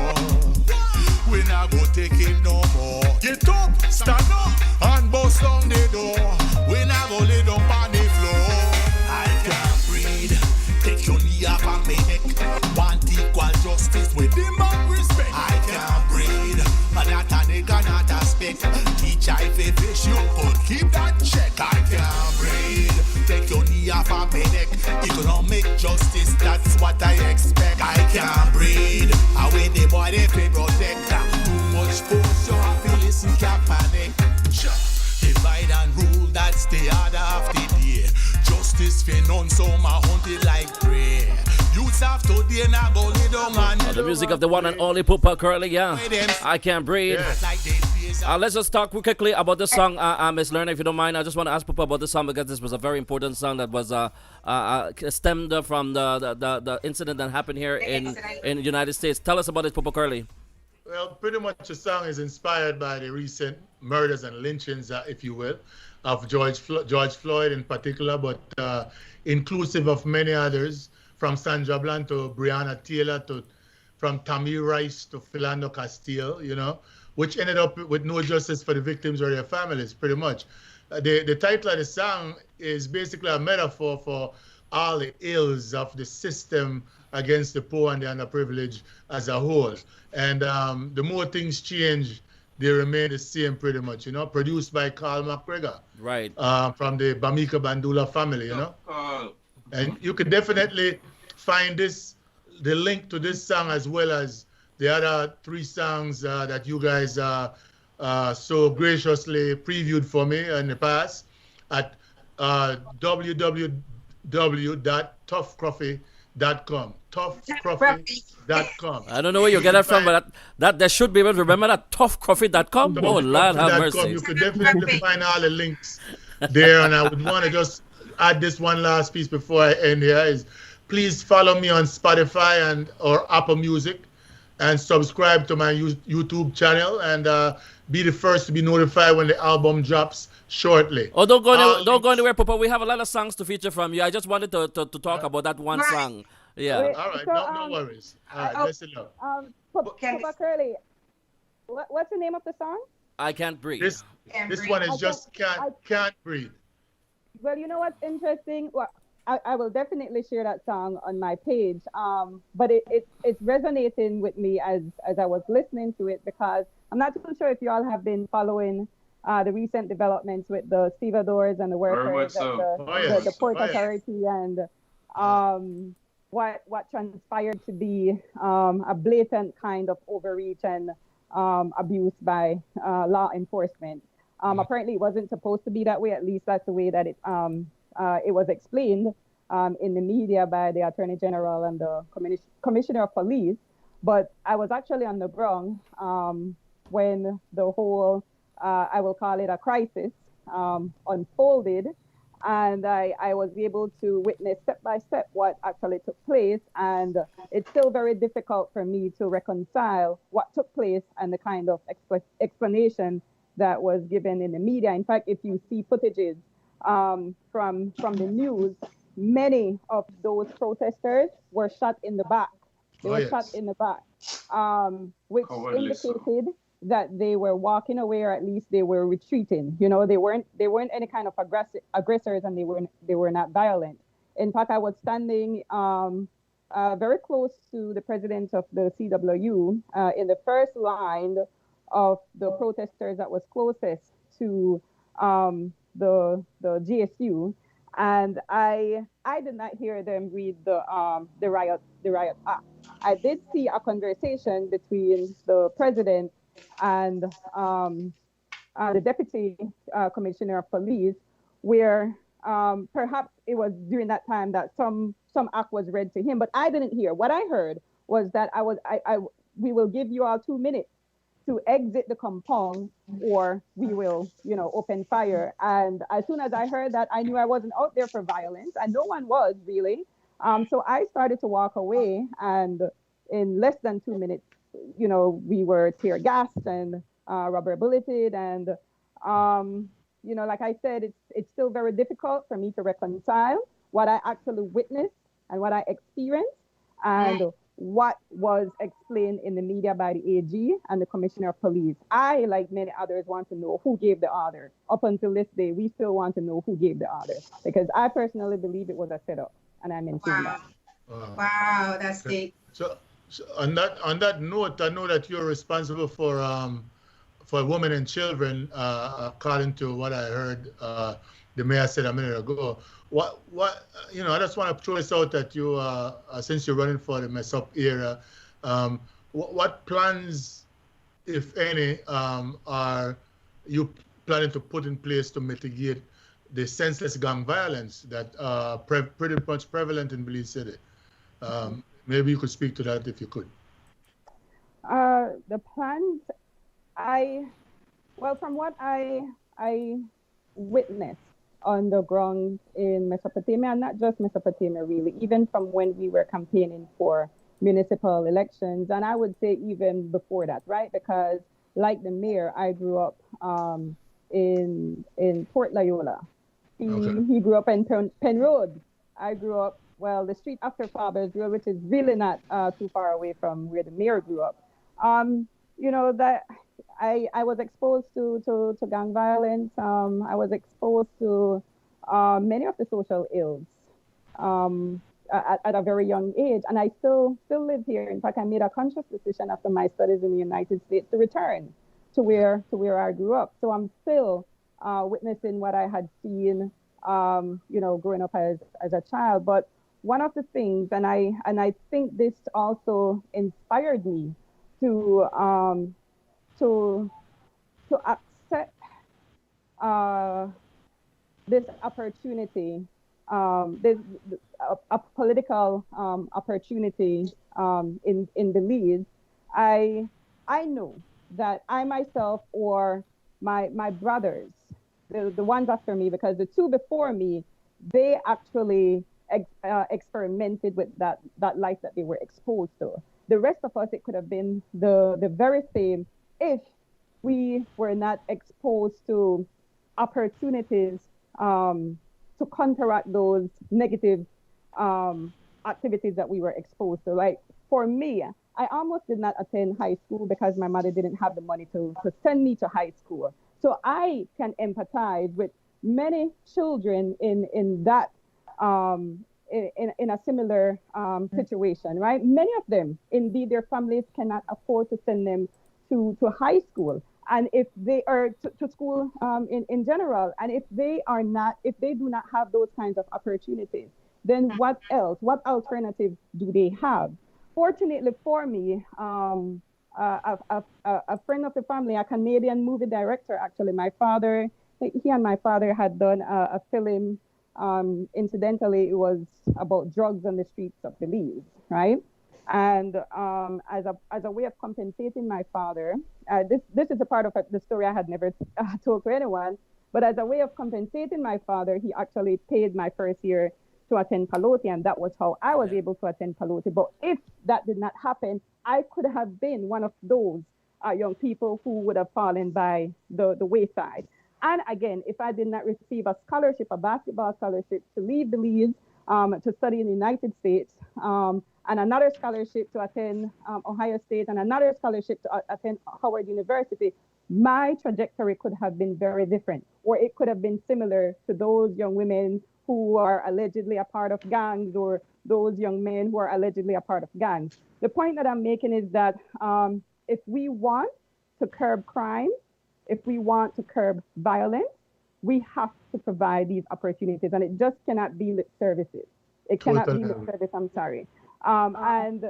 We not go take it no more. Get up, stand up and bust down the door. We not go lay down on the floor. I can't breathe. Take your knee off of me neck. Want equal justice with him and respect. I can't breathe. Not a nigga, not a speck. Teach I fish you could keep that check. I can't breathe. Take your knee off of me neck. Economic justice, that's what I expect. I can't breathe. Away the boy they pay protect. Too much force, so I feel listen can't panic. Divide and rule, that's the order of the day. Justice for none, so my hunted like prey. Youths have to day now go lay down and The music of the one and only Poopa Curly, yeah. I can't breathe. Let's just talk quickly about this song, Miss Lerner, if you don't mind. I just want to ask Poopa about this song because this was a very important song that was stemmed from the incident that happened here in the United States. Tell us about it, Poopa Curly. Well, pretty much the song is inspired by the recent murders and lynchings, if you will, of George Floyd in particular, but inclusive of many others, from Sandra Bland to Breonna Taylor, from Tamir Rice to Philando Castile, you know, which ended up with no justice for the victims or their families, pretty much. The title of the song is basically a metaphor for all the ills of the system against the poor and the underprivileged as a whole. And the more things change, they remain the same pretty much, you know, produced by Carl McGregor. Right. From the Bamika Bandula family, you know. And you can definitely find the link to this song as well as the other 3 songs that you guys so graciously previewed for me in the past at www.toughcoffee.com. Toughcoffee.com. I don't know where you get that from, but that should be able to remember that. Toughcoffee.com. Oh, Lord have mercy. You could definitely find all the links there. And I would want to just add this one last piece before I end here is please follow me on Spotify and or Apple Music and subscribe to my YouTube channel and be the first to be notified when the album drops shortly. Oh, don't go anywhere, Papa. We have a lot of songs to feature from you. I just wanted to talk about that one song. Yeah. Wait, all right. So, no worries. All right. Listen up. Papa Curly, what's the name of the song? I Can't Breathe. This one is just can't breathe. Well, you know what's interesting? Well, I will definitely share that song on my page. But it's resonating with me as I was listening to it, because I'm not too sure if you all have been following the recent developments with the stevedores and the Very much workers at so. Oh the yes. port Oh yes. authority, and what transpired to be a blatant kind of overreach and abuse by law enforcement. Apparently, it wasn't supposed to be that way. At least that's the way that it was explained in the media by the Attorney General and the Commissioner of Police. But I was actually on the ground when the whole, I will call it a crisis, unfolded. And I was able to witness step by step what actually took place. And it's still very difficult for me to reconcile what took place and the kind of explanation that was given in the media. In fact, if you see footages from the news, many of those protesters were shot in the back. They Oh were shot yes. in the back, which Cowardly so. indicated that they were walking away, or at least they were retreating. You know, they weren't any kind of aggressors, and they were not violent. In fact, I was standing very close to the president of the CWU in the first line of the protesters that was closest to the GSU, and I did not hear them read the riot act. I did see a conversation between the president and the deputy commissioner of police, where perhaps it was during that time that some act was read to him, but I didn't hear. What I heard was that we will give you all 2 minutes to exit the compound, or we will, open fire. And as soon as I heard that, I knew I wasn't out there for violence, and no one was really. So I started to walk away, and in less than 2 minutes, we were tear gassed and rubber bulleted, and like I said, it's still very difficult for me to reconcile what I actually witnessed and what I experienced, and what was explained in the media by the AG and the Commissioner of Police. I, like many others, want to know who gave the order. Up until this day, we still want to know who gave the order, because I personally believe it was a setup, and I maintain that. Wow, that's deep. So on that note, I know that you're responsible for women and children, according to what I heard the mayor said a minute ago. I just want to throw this out at you, since you're running for the mess up era. What plans, if any, are you planning to put in place to mitigate the senseless gang violence that pretty much prevalent in Belize City? Maybe you could speak to that if you could. The plans, from what I witnessed on the ground in Mesopotamia, and not just Mesopotamia really, even from when we were campaigning for municipal elections, and I would say even before that, right? Because like the mayor, I grew up in Port Loyola. He grew up in Penn Road. I grew up, the street after Faber's Road, which is really not too far away from where the mayor grew up. That I was exposed to gang violence. I was exposed to many of the social ills at a very young age, and I still live here. In fact, I made a conscious decision after my studies in the United States to return to where I grew up. So I'm still witnessing what I had seen, growing up as a child. But one of the things, and I think this also inspired me to accept this opportunity, a political opportunity in Belize. I know that I myself, or my brothers, the ones after me, because the two before me, they actually experimented with that life that they were exposed to. The rest of us, it could have been the very same if we were not exposed to opportunities to counteract those negative activities that we were exposed to. Like for me, I almost did not attend high school because my mother didn't have the money to send me to high school. So I can empathize with many children in that in a similar situation, right? Many of them, indeed, their families cannot afford to send them to high school. And if they are to school in general, and if they are not, if they do not have those kinds of opportunities, then what else? What alternative do they have? Fortunately for me, a friend of the family, a Canadian movie director, actually, my father, he and my father had done a film. Incidentally, it was about drugs on the streets of Belize, right? And as a way of compensating my father, this is a part of the story I had never told to anyone. But as a way of compensating my father, he actually paid my first year to attend Palote, and that was how I was able to attend Palote. But if that did not happen, I could have been one of those young people who would have fallen by the wayside. And again, if I did not receive a scholarship, a basketball scholarship to leave Belize to study in the United States, and another scholarship to attend Ohio State, and another scholarship to attend Howard University, my trajectory could have been very different, or it could have been similar to those young women who are allegedly a part of gangs, or those young men who are allegedly a part of gangs. The point that I'm making is that if we want to curb crime, if we want to curb violence, we have to provide these opportunities, and it just cannot be lip services. It cannot be lip Totally. service. I'm sorry. And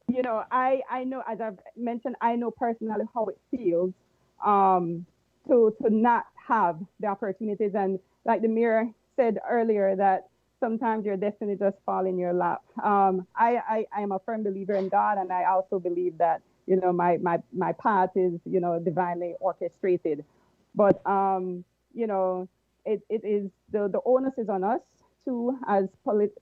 you know, I know, as I've mentioned, I know personally how it feels to not have the opportunities. And like the mayor said earlier, that sometimes your destiny just fall in your lap. I am a firm believer in God, and I also believe that, you know, my path is, you know, divinely orchestrated. But you know, it is the onus is on us to, as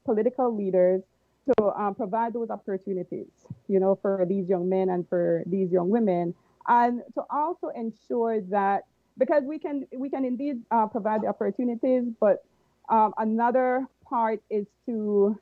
political leaders, to provide those opportunities, you know, for these young men and for these young women, and to also ensure that, because we can indeed provide the opportunities, but another part is to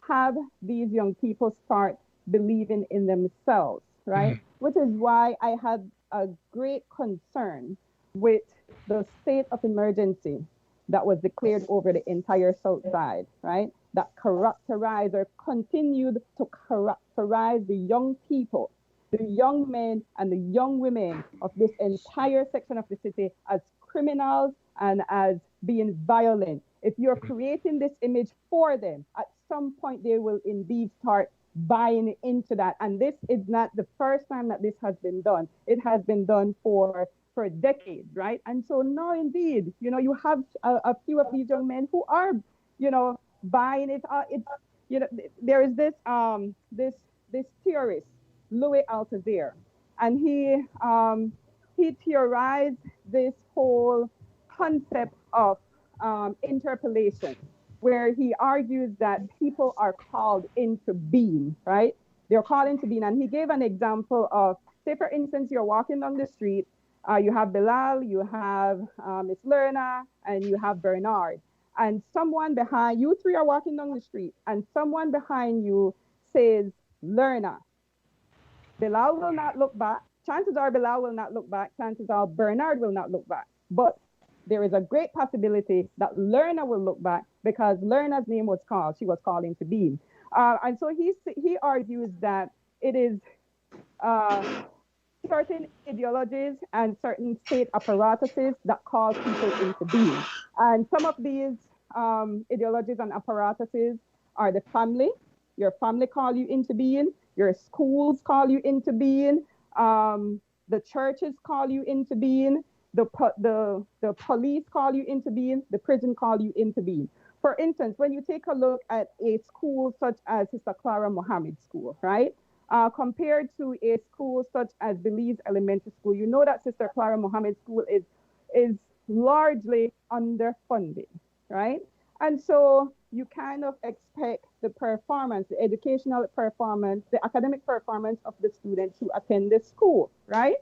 have these young people start believing in themselves, right? Which is why I had a great concern with the state of emergency that was declared over the entire South Side, right? That characterized or continued to characterize the young people, the young men and the young women of this entire section of the city as criminals and as being violent. If you're creating this image for them, at some point they will indeed start buying into that. And this is not the first time that this has been done. It has been done for decades, right? And so now, indeed, you know, you have a few of these young men who are, you know, buying it. It's, you know, there is this theorist, Louis Althusser, and he theorized this whole concept of interpellation, where he argues that people are called into being, right? They're called into being. And he gave an example of, say, for instance, you're walking down the street, you have Bilal, you have Miss Lerna, and you have Bernard. And someone behind you, three are walking down the street, and someone behind you says, Lerna. Bilal will not look back. Chances are Bilal will not look back. Chances are Bernard will not look back. But there is a great possibility that Lerna will look back, because Lerna's name was called. She was called into being. And so he argues that it is certain ideologies and certain state apparatuses that call people into being. And some of these ideologies and apparatuses are the family. Your family call you into being. Your schools call you into being. The churches call you into being. The police call you into being. The prison call you into being. For instance, when you take a look at a school such as Sister Clara Mohammed School, right? Compared to a school such as Belize Elementary School, you know that Sister Clara Mohammed School is largely underfunded, right? And so you kind of expect the performance, the educational performance, the academic performance of the students who attend this school, right?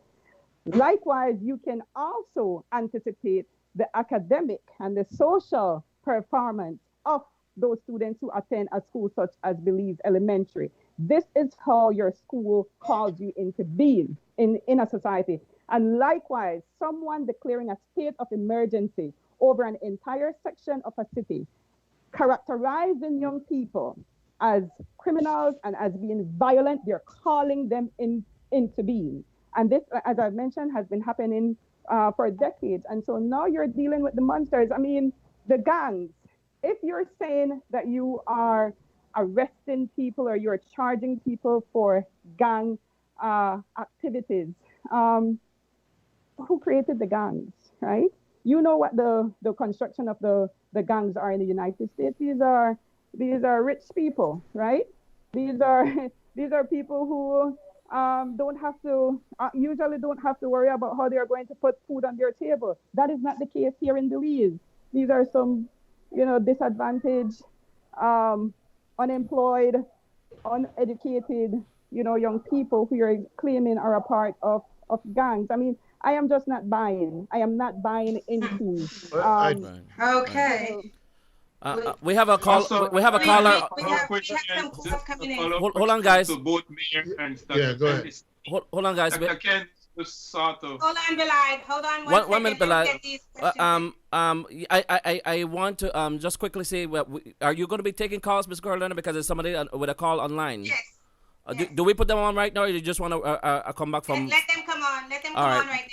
Likewise, you can also anticipate the academic and the social performance of those students who attend a school such as Belize Elementary. This is how your school calls you into being in a society. And likewise, someone declaring a state of emergency over an entire section of a city characterizing young people as criminals and as being violent. They're calling them into being. And this, as I've mentioned, has been happening for decades. And so now you're dealing with the monsters. I mean, the gangs. If you're saying that you are arresting people or you're charging people for gang activities, who created the gangs, right? You know what the construction of the gangs are in the United States. These are rich people, right? These are these are people who don't have to usually don't have to worry about how they are going to put food on their table. That is not the case here in Belize. These are some, disadvantaged, unemployed, uneducated, young people who you're claiming are a part of gangs. I mean, I am just not buying. I am not buying into. Okay. We have a call. Also, we have a caller. We have some calls coming in. Hold on, guys. To both Mayor and Yeah, go ahead. Hold on, guys. Dr. Ken just sort of. Hold on, Belide. Hold on One minute, Belide. Get these questions in. I want to just quickly say, are you going to be taking calls, Ms. Carolina? Because there's somebody with a call online. Yes. Do we put them on right now, or you just want to come back from? Let them come on. Let them come All right. on right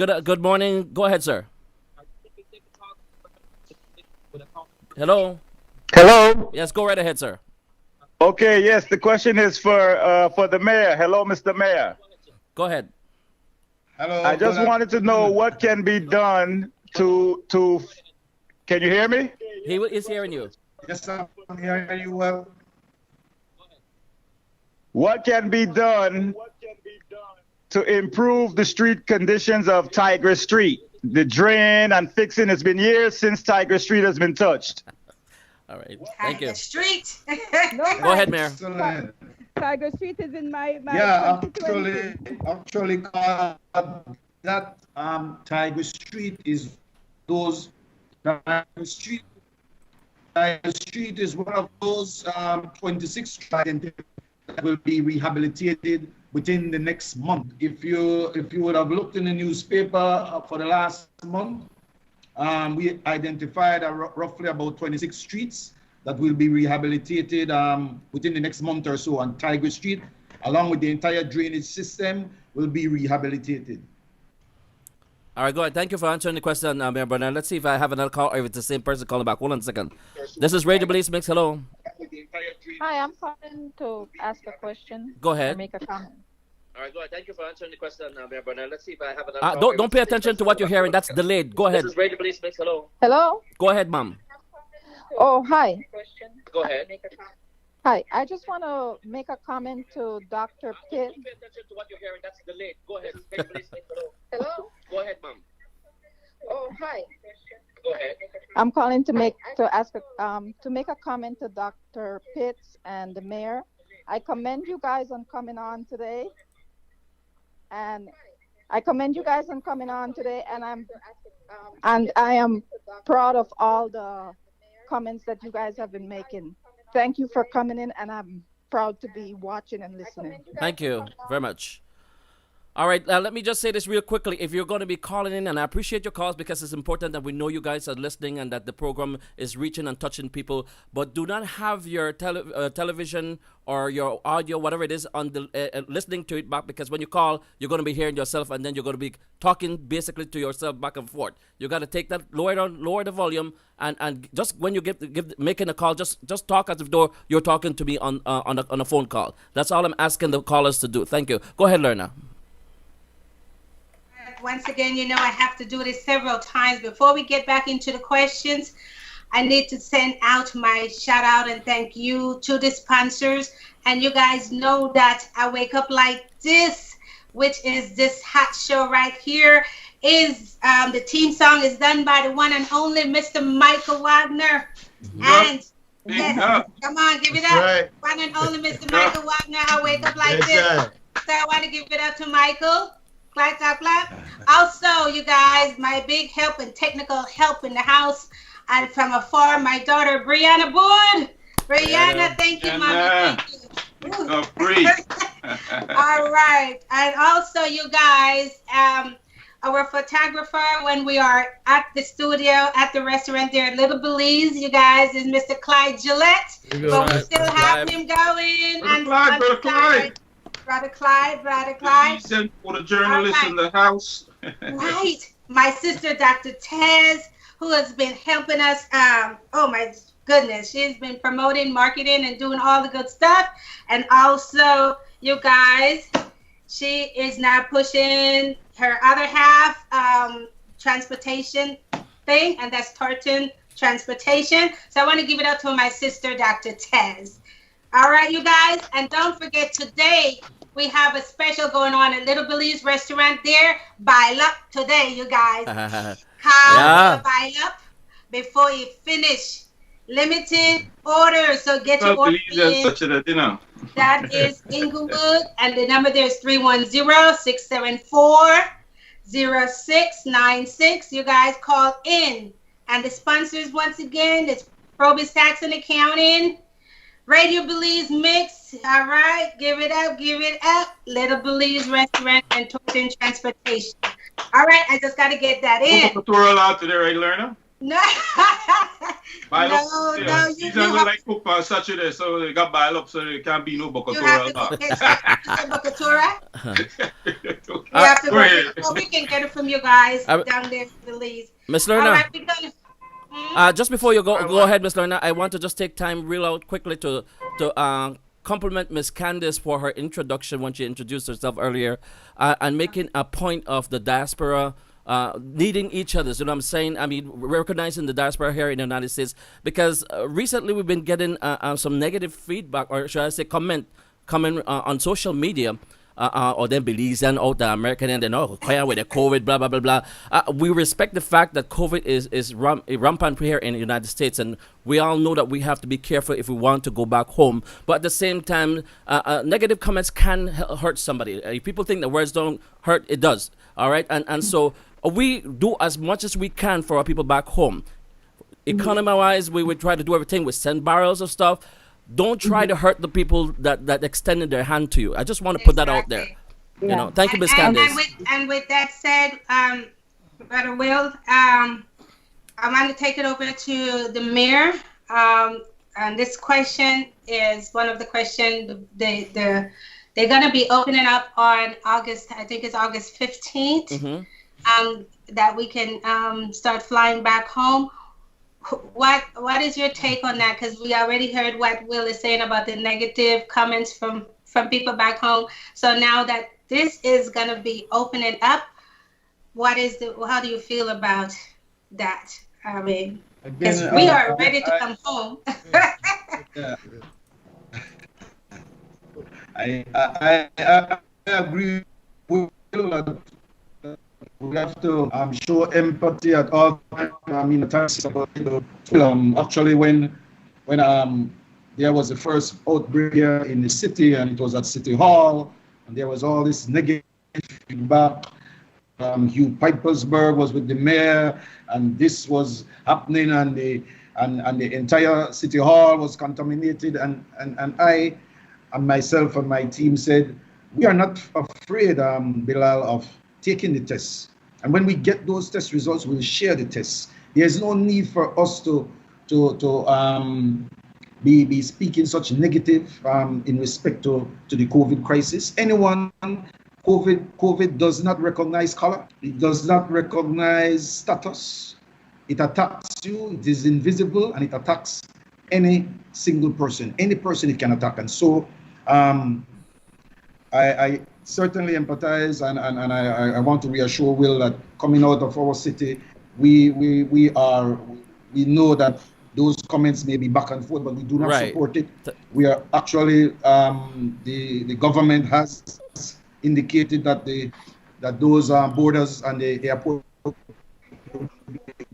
now. Good morning. Go ahead, sir. Hello. Hello. Yes, go right ahead, sir. Okay. Yes, the question is for the mayor. Hello, Mr. Mayor. Go ahead. Hello. I just wanted to know what can be done to. Can you hear me? He is hearing you. Yes, I'm hearing you well. What can be done to improve the street conditions of Tiger Street? The drain and fixing, it's been years since Tiger Street has been touched. All right. Thank you. The street. Go ahead, Mayor. Excellent. Tiger Street is in my Yeah, constituency. actually, that Tiger Street is those Tiger Street. Tiger Street is one of those 26 streets that will be rehabilitated within the next month. If you would have looked in the newspaper for the last month, we identified roughly about 26 streets that will be rehabilitated within the next month or so, on Tiger Street, along with the entire drainage system, will be rehabilitated. All right, go ahead. Thank you for answering the question, Mayor Bernard. Let's see if I have another call or if it's the same person calling back. Hold on a second. This is Radio Belizemix. Hello. Hi, I'm calling to ask a question. Go Or ahead. make a comment. All right, go ahead. Thank you for answering the question, Mayor Bernard. Let's see if I have another call. Don't pay attention to what you're hearing. That's delayed. Go ahead. This is Radio Belizemix. Hello. Hello? Go ahead, ma'am. Oh, hi. Go ahead. Hi, I just want to make a comment to Dr. Pitt. Don't pay attention to what you're hearing. That's delayed. Go ahead. Hello? Go ahead, ma'am. Oh, hi. Go ahead. I'm calling to make a comment to Dr. Pitts and the mayor. I commend you guys on coming on today. And I am proud of all the comments that you guys have been making. Thank you for coming in, and I'm proud to be watching and listening. Thank you very much. All right, let me just say this real quickly. If you're going to be calling in, and I appreciate your calls because it's important that we know you guys are listening and that the program is reaching and touching people, but do not have your television or your audio, whatever it is, on the listening to it back, because when you call, you're going to be hearing yourself and then you're going to be talking basically to yourself back and forth. You got to take that, lower the volume, and just when you making a call, just talk as if though you're talking to me on a phone call. That's all I'm asking the callers to do. Thank you. Go ahead, Lerna. Once again, I have to do this several times. Before we get back into the questions, I need to send out my shout out and thank you to the sponsors. And you guys know that I Wake Up Like This, which is this hot show right here, is the theme song is done by the one and only Mr. Michael Wagner. And yes, come on, give it up. Right. One and only Mr. Michael Wagner, I Wake Up Like This. Right. So I want to give it up to Michael. Clap, clap, clap. Also, you guys, my big help and technical help in the house. And from afar, my daughter, Brianna Boyd. Brianna, thank you, Mama. Thank you. Free. All right. And also, you guys, our photographer when we are at the studio, at the restaurant there at Little Belize, you guys, is Mr. Clyde Gillette. But we still have him going. Brother Clyde, Brother Clyde. Brother Clyde. He sent for the journalists in the house. Right. My sister, Dr. Tez, who has been helping us. Oh, my goodness. She's been promoting, marketing, and doing all the good stuff. And also, you guys, she is now pushing her other half transportation thing, and that's Tartan Transportation. So I want to give it up to my sister, Dr. Tez. All right, you guys, and don't forget today we have a special going on at Little Belize restaurant there. Buy up today, you guys. Buy up before you finish. Limited orders, so get your order in. That is Inglewood, and the number there is 310-674-0696. You guys call in. And the sponsors, once again, is Probus Tax and Accounting, Radio Belizemix. All right, give it up. Little Belize Restaurant and Torton Transportation. All right, I just got to get that in. Tutorial out today, right, Lerner? No. He's only like cook for Saturday, so they got bail up, so there can't be no Bocatura. We can get it from you guys down there in Belize. Miss Lerner. Just before you go ahead, Miss Lerner, I want to just take time real out quickly to compliment Miss Candice for her introduction when she introduced herself earlier, and making a point of the diaspora needing each other. You know what I'm saying? I mean, recognizing the diaspora here in the United States, because recently we've been getting some negative feedback, or should I say coming on social media, or then Belizean out the American and then with the COVID, blah blah blah blah. We respect the fact that COVID is rampant here in the United States, and we all know that we have to be careful if we want to go back home. But at the same time, negative comments can hurt somebody. If people think that words don't hurt, it does. All right, and so we do as much as we can for our people back home. Economy-wise, we would try to do everything. We send barrels of stuff. Don't try to hurt the people that extended their hand to you. I just want to put that out there. You know, thank you, Ms. Candice. And with that said, Brother Will, I want to take it over to the mayor. And this question is one of the questions they're going to be opening up on August, I think it's August 15th, that we can start flying back home. What is your take on that? Because we already heard what Will is saying about the negative comments from people back home. So now that this is going to be opening up, how do you feel about that? I mean, because we are ready to come home. I agree with Will. We have to show empathy at all times. I mean, actually, when there was the first outbreak here in the city, and it was at City Hall, and there was all this negative feedback. Hugh Pipersburg was with the mayor, and this was happening, and the entire City Hall was contaminated. And I, and myself and my team said, we are not afraid, Bilal, of taking the tests. And when we get those test results, we'll share the tests. There's no need for us to be speaking such negative in respect to the COVID crisis. COVID does not recognize color. It does not recognize status. It attacks you. It is invisible, and it attacks any single person. Any person it can attack. And so I certainly empathize, and I want to reassure Will that coming out of our city, we know that those comments may be back and forth, but we do not support it. We are actually the government has indicated that those borders and the airport.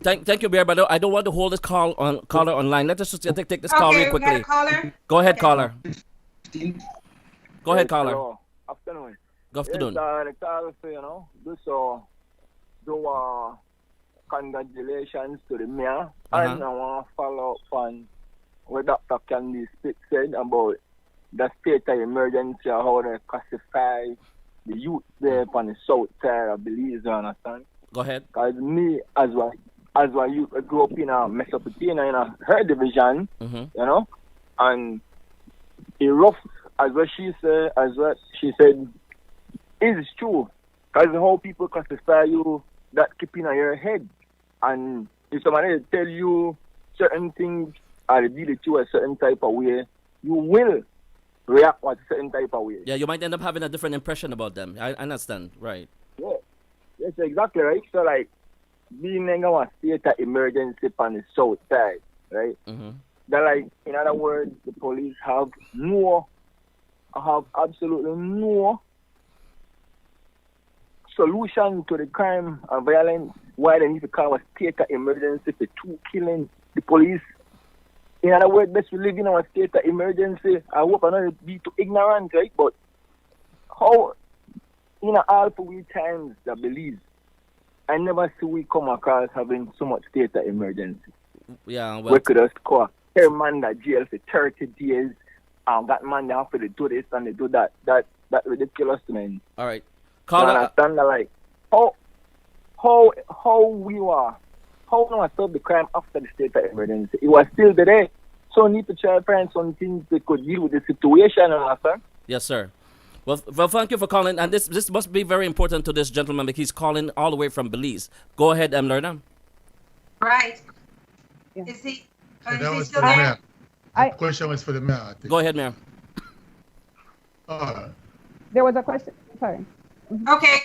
Thank you, Bear, but I don't want to hold this caller online. Let's just take this call real quickly. Go ahead, caller. Go ahead, caller. Hello. Afternoon. Good afternoon. Congratulations to the mayor. And I want to follow up on what Dr. Candice said about the state of emergency, how they classify the youth there on the south side of Belize, you understand? Go ahead. Because me, as well, you grew up in a Mesopotamia, in a her division, you know, and it rough, as what she said, is true. Because how people classify you, that keeping in your head. And if somebody tell you certain things or deal with you a certain type of way, you will react with a certain type of way. Yeah, you might end up having a different impression about them. I understand, right? Yeah, that's exactly right. So, like, being in a state of emergency on the south side, right? That, like, in other words, the police have absolutely no solution to the crime and violence. Why they need to call a state of emergency for 2 killing the police. In other words, best we live in a state of emergency. I hope I not be too ignorant, right? But how, in all for we times that believe, I never see we come across having so much state of emergency. Yeah, well, we could have score a man that jail for 30 days, that man they have to do this and they do that. That ridiculous, man. All right. Caller, I understand that, like, how we were, how no I stop the crime after the state of emergency. It was still there. So need to try to find something that could deal with the situation, understand? Yes, sir. Well, thank you for calling. And this must be very important to this gentleman because he's calling all the way from Belize. Go ahead, Lerna. Right. Yeah. Is he The still there? mayor. The question was for the mayor, I think. Go ahead, Mayor. There was a question. Sorry. Okay,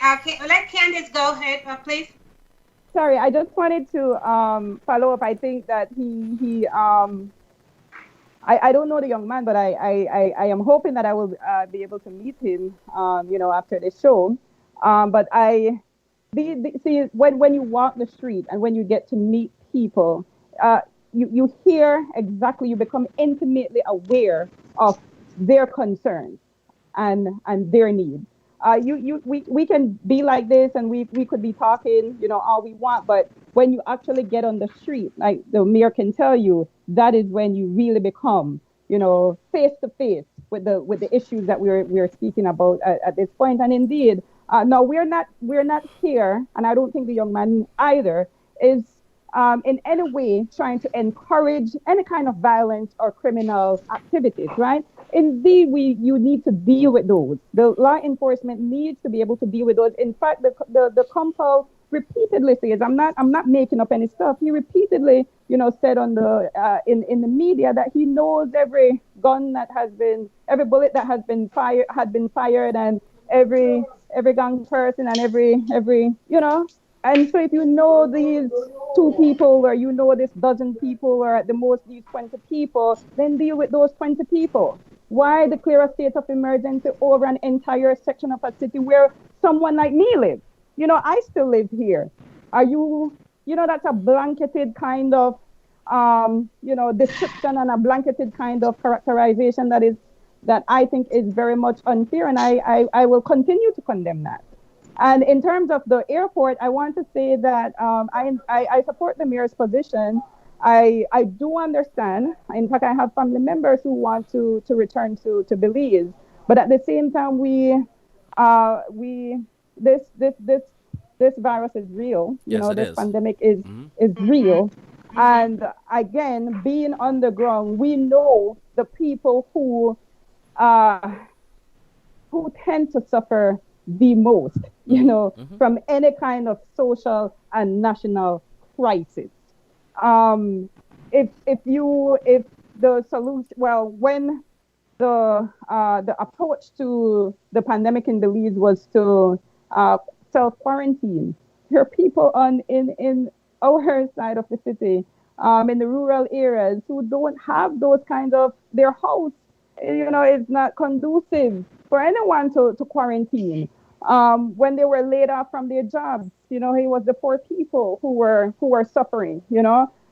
let Candace go ahead, please. Sorry, I just wanted to follow up. I think that I don't know the young man, but I am hoping that I will be able to meet him, after the show. But see, when you walk the street and when you get to meet people, you hear exactly, you become intimately aware of their concerns and their needs. We can be like this and we could be talking, all we want, but when you actually get on the street, like the mayor can tell you, that is when you really become, face to face with the issues that we're speaking about at this point. And indeed, no, we're not here, and I don't think the young man either is in any way trying to encourage any kind of violence or criminal activities, right? Indeed, you need to deal with those. The law enforcement needs to be able to deal with those. In fact, the compal repeatedly says, I'm not making up any stuff. He repeatedly, said on in the media that he knows every gun that has been, every bullet that had been fired, and every gang person and every. And so if you know these 2 people, or this dozen people, or at the most these 20 people, then deal with those 20 people. Why declare a state of emergency over an entire section of a city where someone like me lives? I still live here. Are you, that's a blanketed kind of, description and a blanketed kind of characterization that I think is very much unfair, and I will continue to condemn that. And in terms of the airport, I want to say that I support the mayor's position. I do understand. In fact, I have family members who want to return to Belize, but at the same time, this virus is real. This pandemic is real. And again, being on the ground, we know the people who tend to suffer the most, from any kind of social and national crisis. If the solution, when the approach to the pandemic in Belize was to self-quarantine, there are people in our side of the city, in the rural areas, who don't have those kinds of, their house, is not conducive for anyone to quarantine. When they were laid off from their jobs, it was the poor people who were suffering.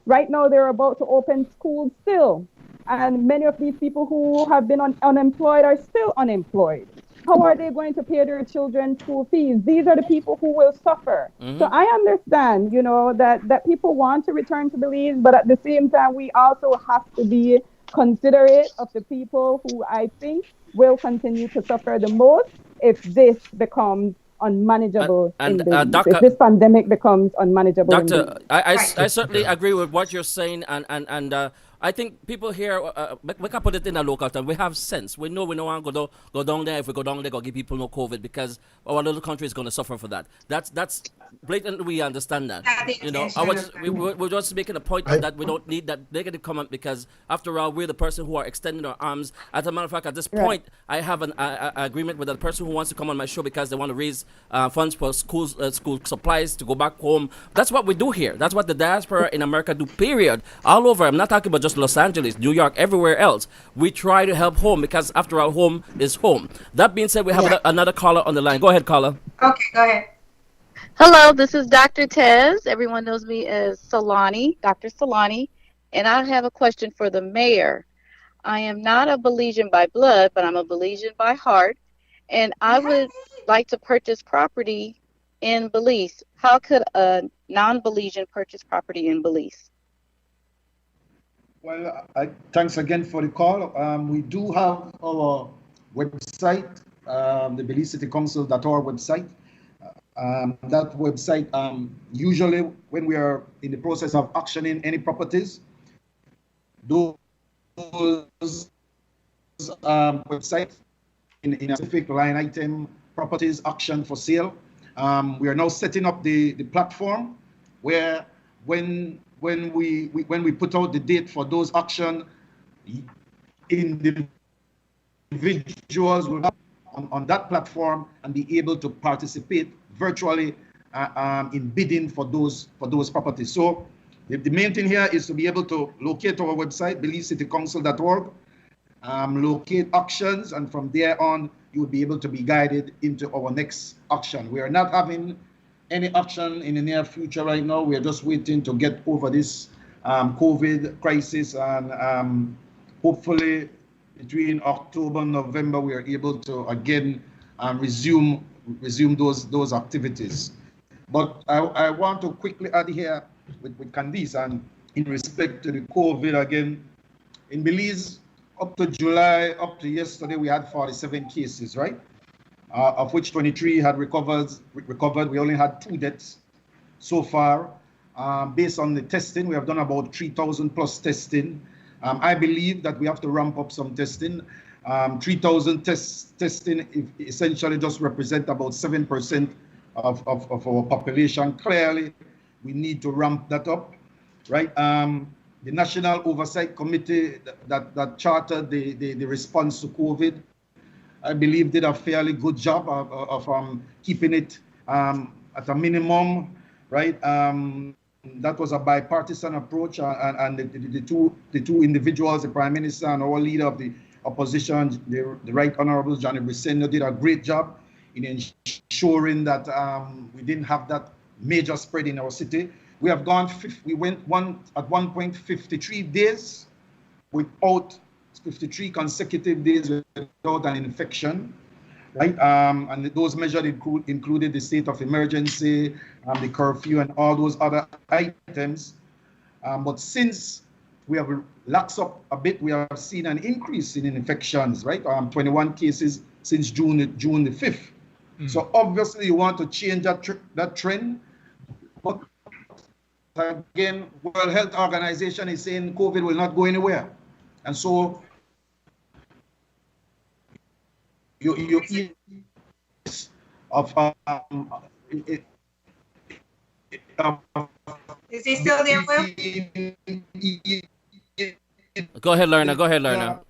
Right now they're about to open schools still, and many of these people who have been unemployed are still unemployed. How are they going to pay their children's school fees? These are the people who will suffer. So I understand, that people want to return to Belize, but at the same time, we also have to be considerate of the people who I think will continue to suffer the most. if this becomes unmanageable and in Belize, if Doctor, this pandemic becomes unmanageable in Doctor, Belize. I certainly agree with what you're saying, and I think people here, we can put it in a local term. We have sense. We know we don't want to go down there. If we go down there, go give people no COVID because our little country is going to suffer for that. That's blatantly we understand that. Not the You know, intention of we're just making a point of that. We don't need that negative comment because after all, we're the person who are extending our arms. As a matter of fact, at this point, I have an agreement with a person who wants to come on my show because they want to raise funds for schools, school supplies to go back home. That's what we do here. That's what the diaspora in America do. Period. All over. I'm not talking about just Los Angeles, New York, everywhere else. We try to help home because after all, home is home. That being said, we have another caller on the line. Go ahead, caller. Okay, go ahead. Hello, this is Dr. Tez. Everyone knows me as Solani, Dr. Solani, and I have a question for the mayor. I am not a Belizean by blood, but I'm a Belizean by heart, and I would like to purchase property in Belize. How could a non-Belizean purchase property in Belize? Well, thanks again for the call. We do have our website, the BelizeCityCouncil.org website. That website, usually when we are in the process of auctioning any properties, those websites in a specific line item, properties auction for sale. We are now setting up the platform where when we put out the date for those auction, individuals will have on that platform and be able to participate virtually in bidding for those properties. So the main thing here is to be able to locate our website, BelizeCityCouncil.org, locate auctions, and from there on, you will be able to be guided into our next auction. We are not having any auction in the near future right now. We are just waiting to get over this COVID crisis, and hopefully between October and November, we are able to again resume those activities. But I want to quickly add here with Candice, and in respect to the COVID again, in Belize, up to July, up to yesterday, we had 47 cases, right? Of which 23 had recovered. We only had 2 deaths so far. Based on the testing, we have done about 3,000 plus testing. I believe that we have to ramp up some testing. 3,000 testing essentially just represent about 7% of our population. Clearly, we need to ramp that up, right? The National Oversight Committee that chartered the response to COVID, I believe, did a fairly good job of keeping it at a minimum, right? That was a bipartisan approach, and the two individuals, the Prime Minister and our leader of the opposition, the Right Honorable Johnny Brissendo, did a great job in ensuring that we didn't have that major spread in our city. We have gone, we went at one point 53 days without 53 consecutive days without an infection, right? And those measures included the state of emergency, the curfew, and all those other items. But since we have laxed up a bit, we have seen an increase in infections, right? 21 cases since June the 5th. So obviously you want to change that trend. But again, World Health Organization is saying COVID will not go anywhere. And so you of Is he still there, Will? Go ahead, Lerner. Go ahead, Lerner.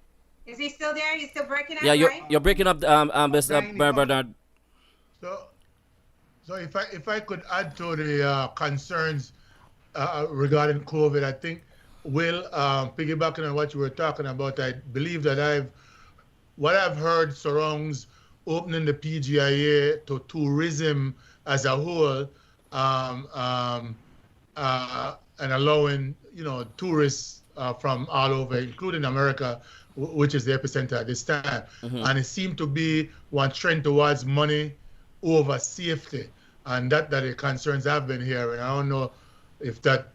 Is he still there? He's still breaking up, Yeah, right? you're breaking up, Mr. Bernard. So if I could add to the concerns regarding COVID, I think, Will, piggybacking on what you were talking about, I believe that what I've heard surrounds opening the PGIA to tourism as a whole, and allowing tourists from all over, including America, which is the epicenter at this time. And it seemed to be one trend towards money over safety, and that the concerns I've been hearing. I don't know if that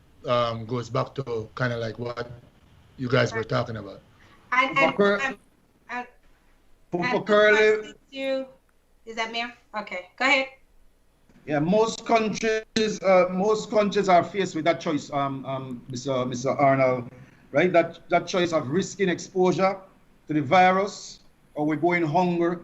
goes back to kind of like what you guys were talking about. Is that Mayor? Okay, go ahead. Yeah, most countries are faced with that choice, Mr. Arnold, right? That choice of risking exposure to the virus, or we're going hungry,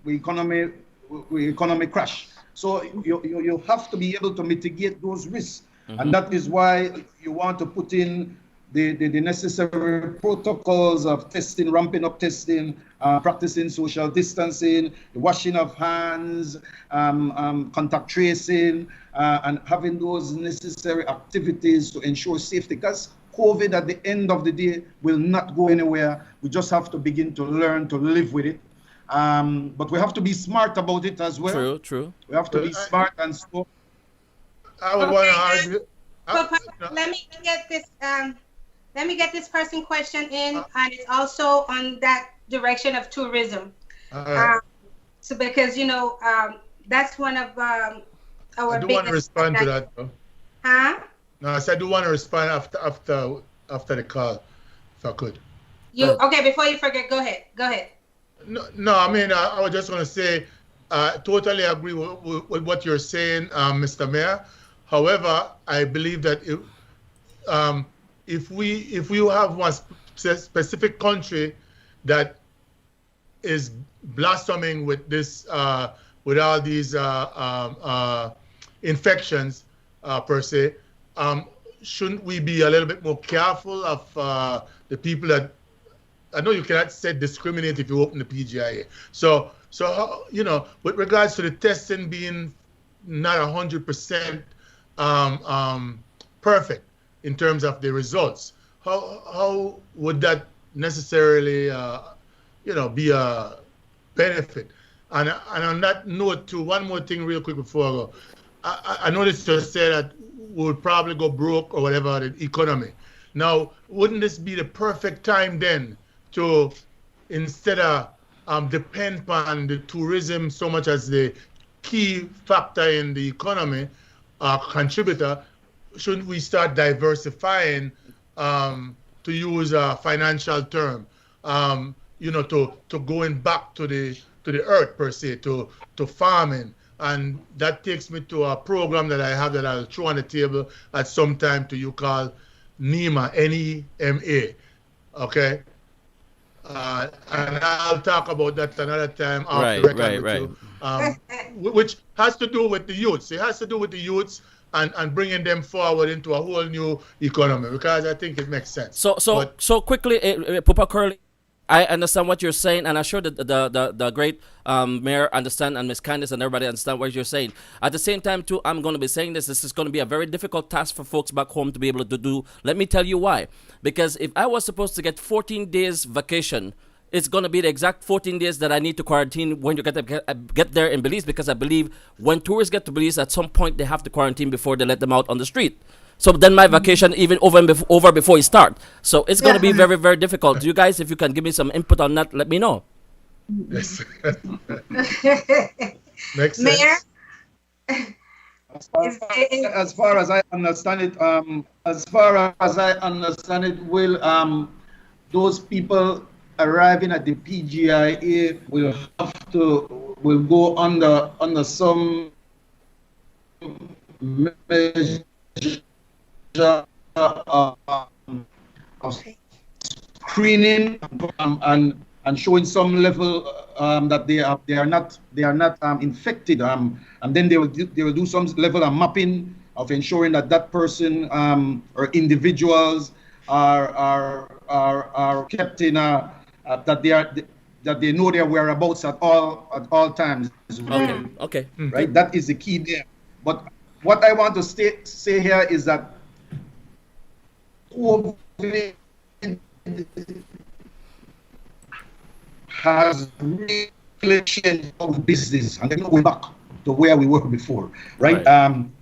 we economy crash. So you have to be able to mitigate those risks, and that is why you want to put in the necessary protocols of testing, ramping up testing, practicing social distancing, the washing of hands, contact tracing, and having those necessary activities to ensure safety. Because COVID at the end of the day will not go anywhere. We just have to begin to learn to live with it. But we have to be smart about it as well. True. We have to be smart and slow. I would want to argue. Let me get this person question in, and it's also on that direction of tourism. So because that's one of our I do want to respond to that though. Huh? No, I said I do want to respond after the call, if I could. Okay? Before you forget, go ahead. No, I mean I was just going to say, totally agree with what you're saying, Mr. Mayor. However, I believe that if we have one specific country that is blossoming with this with all these infections per se, shouldn't we be a little bit more careful of the people that, I know you cannot say discriminate if you open the PGIA. So with regards to the testing being not 100% perfect in terms of the results, how would that necessarily be a benefit? And on that note too, one more thing real quick before I go. I noticed you said that we would probably go broke or whatever, the economy. Now, wouldn't this be the perfect time then to, instead of depend upon the tourism so much as the key factor in the economy, contributor, shouldn't we start diversifying, to use a financial term, to going back to the earth per se, to farming? And that takes me to a program that I have that I'll throw on the table at some time to you called NEMA, N-E-M-A, okay? And I'll talk about that another time after Right. Which has to do with the youths. It has to do with the youths and bringing them forward into a whole new economy, because I think it makes sense. So quickly, Papa Curly, I understand what you're saying, and I'm sure that the great Mayor understand, and Miss Candice and everybody understand what you're saying. At the same time, too, I'm going to be saying this is going to be a very difficult task for folks back home to be able to do. Let me tell you why. Because if I was supposed to get 14 days vacation, it's going to be the exact 14 days that I need to quarantine when you get there in Belize, because I believe when tourists get to Belize, at some point they have to quarantine before they let them out on the street. So then my vacation even over before it start. So it's going to be very, very difficult. You guys, if you can give me some input on that, let me know. Yes. Makes sense. Mayor? As far as I understand it, will those people arriving at the PGIA will go under some measure of screening and showing some level that they are not infected, and then they will do some level of mapping of ensuring that person or individuals are kept in that they know their whereabouts at all times. Okay. Right. That is the key there. But what I want to say here is that COVID has really changed our business, and then we're back to where we were before, right?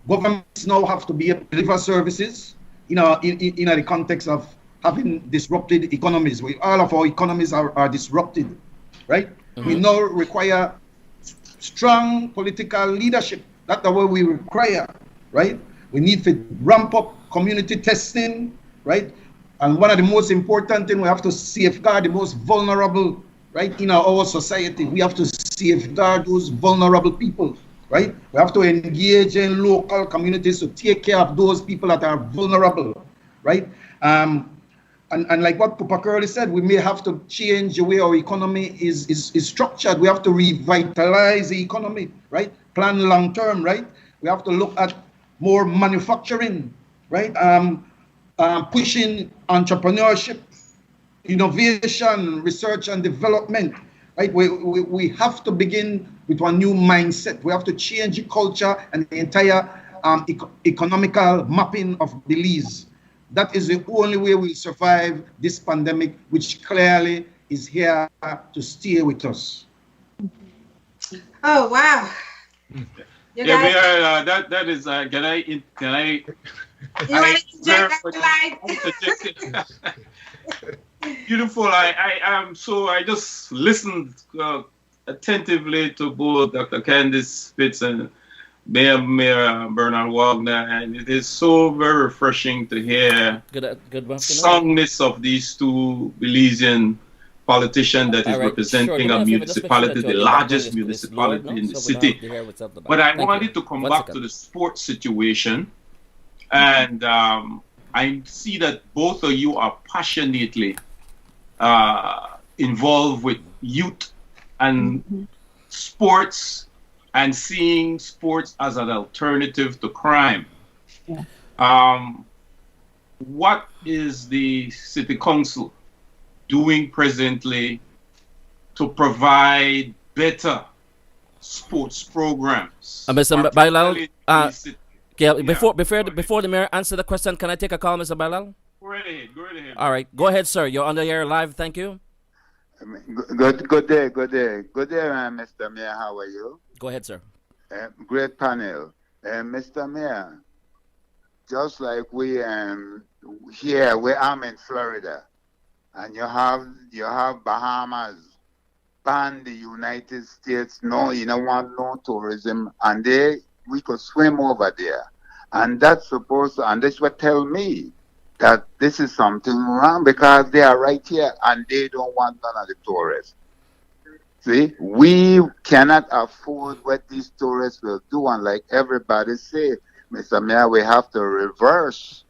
Governments now have to be able to deliver services in the context of having disrupted economies. All of our economies are disrupted, right? We now require strong political leadership. That's the way we require, right? We need to ramp up community testing, right? And one of the most important things, we have to safeguard the most vulnerable right, in our society. We have to safeguard those vulnerable people, right? We have to engage in local communities to take care of those people that are vulnerable, right? And like what Papa Curly said, we may have to change the way our economy is structured. We have to revitalize the economy, right? Plan long term, right? We have to look at more manufacturing, right? Pushing entrepreneurship, innovation, research and development, right? We have to begin with a new mindset. We have to change the culture and the entire economical mapping of Belize. That is the only way we'll survive this pandemic, which clearly is here to stay with us. Oh, wow. You Yeah, guys, Mayor, that is. Can I? you I want to inject very that much light? beautiful. I am so. I just listened attentively to both Dr. Candice Fitz and Mayor Bernard Wagner, and it is so very refreshing to hear good songness of these two Belizean politician that is representing a municipality, the largest municipality in the city. But I wanted to come back to the sports situation, and I see that both of you are passionately involved with youth and sports and seeing sports as an alternative to crime. What is the City Council doing presently to provide better sports programs? Mr. Bailal, before the mayor answer the question, can I take a call, Mr. Bailal? Go right ahead. All right, go ahead, sir. You're on the air live. Thank you. Good day, Mr. Mayor. How are you? Go ahead, sir. Great panel. Mr. Mayor, just like we here, where I'm in Florida, and you have Bahamas ban the United States. No, you don't want no tourism, and we could swim over there, and that's supposed to, and this would tell me that this is something wrong because they are right here and they don't want none of the tourists. See, we cannot afford what these tourists will do, and like everybody say, Mr. Mayor, we have to reverse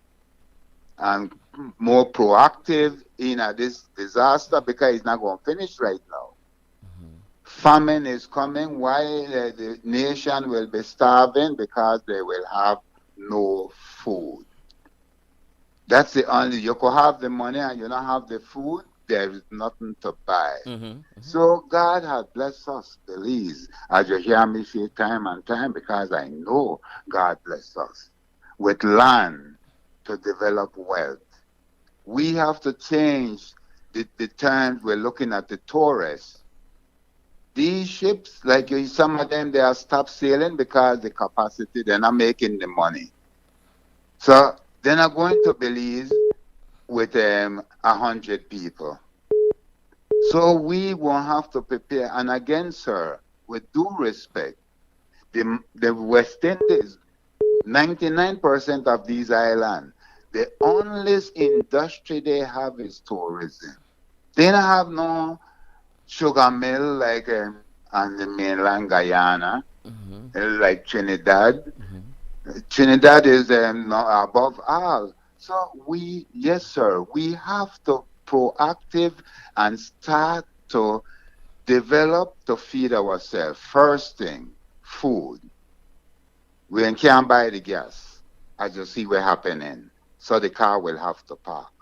and more proactive in this disaster because it's not going to finish right now. Famine is coming. Why the nation will be starving? Because they will have no food. That's the only, you could have the money and you don't have the food, there is nothing to buy. So God has blessed us, Belize, as you hear me say time and time, because I know God bless us with land to develop wealth. We have to change the terms we're looking at the tourists. These ships, like some of them, they are stopped sailing because the capacity, they're not making the money. So they're not going to Belize with 100 people. So we won't have to prepare. And again, sir, with due respect, the West Indies, 99% of these islands, the only industry they have is tourism. They don't have no sugar mill like on the mainland Guyana, like Trinidad. Trinidad is above all. So yes, sir, we have to proactive and start to develop to feed ourselves. First thing, food. We can't buy the gas, as you see what's happening. So the car will have to park.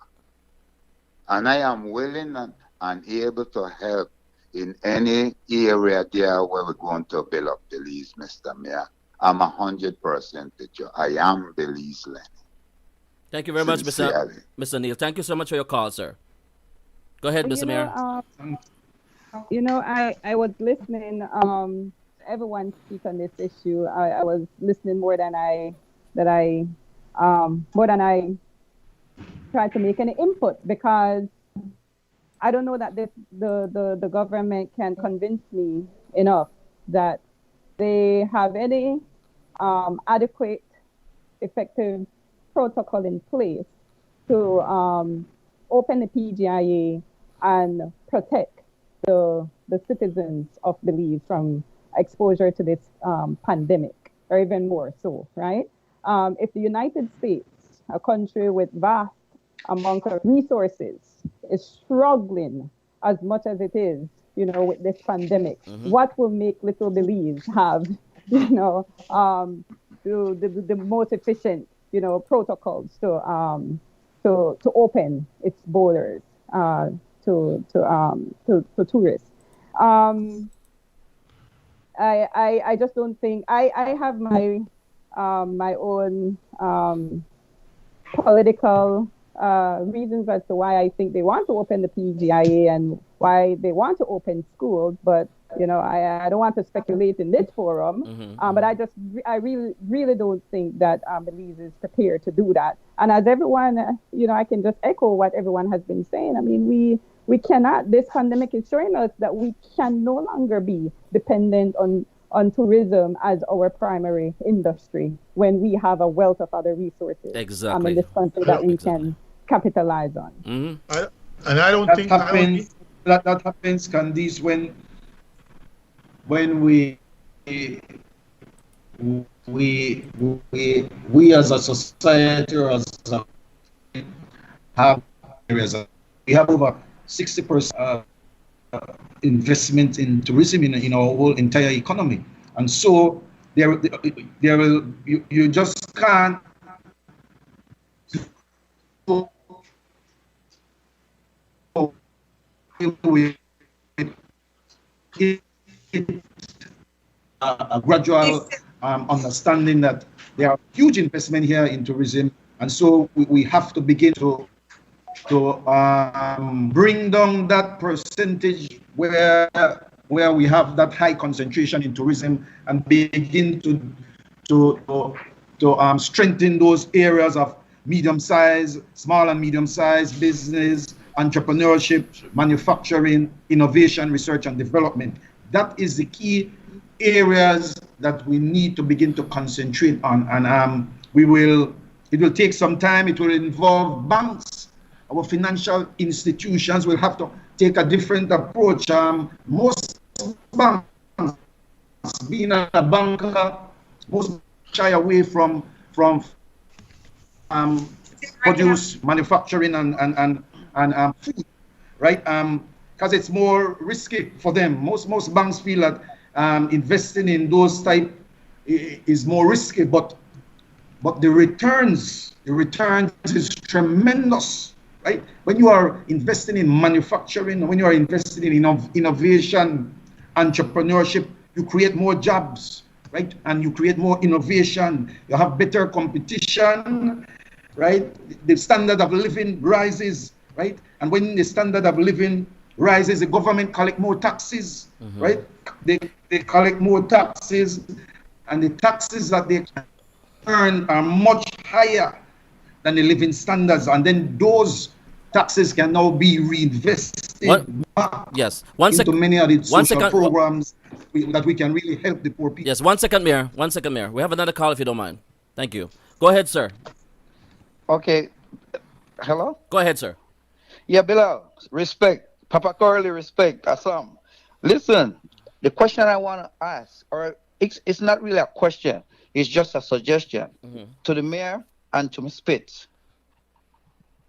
And I am willing and able to help in any area there where we're going to build up Belize, Mr. Mayor. I'm 100% with you. I am Belize Lenny. Thank you very much, Mr. Neil. Thank you so much for your call, sir. Go ahead, Mr. Mayor. I was listening to everyone speak on this issue. I was listening more than I tried to make any input, because I don't know that the government can convince me enough that they have any adequate, effective protocol in place to open the PGIA and protect the citizens of Belize from exposure to this pandemic, or even more so, right? If the United States, a country with vast amount of resources, is struggling as much as it is, with this pandemic, what will make Little Belize have, the most efficient, protocols to open its borders to tourists. Um, I just don't think I have my own political reasons as to why I think they want to open the PGIA and why they want to open schools, but I don't want to speculate in this forum. But I really don't think that Belize is prepared to do that. And as everyone, I can just echo what everyone has been saying. I mean, we cannot. This pandemic is showing us that we can no longer be dependent on tourism as our primary industry when we have a wealth of other resources exactly in this country that we can capitalize on. And I don't that think happens. That happens, Candice, when we as a society or as a have areas. We have over 60% investment in tourism in our whole entire economy, and so there will you just can't with a gradual understanding that there are huge investment here in tourism, and so we have to begin to bring down that percentage where we have that high concentration in tourism and begin to strengthen those areas of small and medium-sized business, entrepreneurship, manufacturing, innovation, research and development. That is the key areas that we need to begin to concentrate on, and it will take some time. It will involve banks. Our financial institutions will have to take a different approach. Most banks, being a banker, most shy away from produce, manufacturing, and food, right? Because it's more risky for them. Most banks feel that investing in those type is more risky, but the returns is tremendous. Right? When you are investing in manufacturing, when you are investing in innovation, entrepreneurship, you create more jobs, right? And you create more innovation. You have better competition, right? The standard of living rises, right? And when the standard of living rises, the government collect more taxes, right? They collect more taxes, and the taxes that they earn are much higher than the living standards, and then those taxes can now be reinvested back into many of the social programs that we can really help the poor people. Yes, 1 second, Mayor. 1 second, Mayor. We have another call if you don't mind. Thank you. Go ahead, sir. Okay. Hello? Go ahead, sir. Yeah, Bilal, respect. Papa Corley, respect. Assam. Listen, the question I want to ask, or it's not really a question, it's just a suggestion to the mayor and to Ms. Spitz.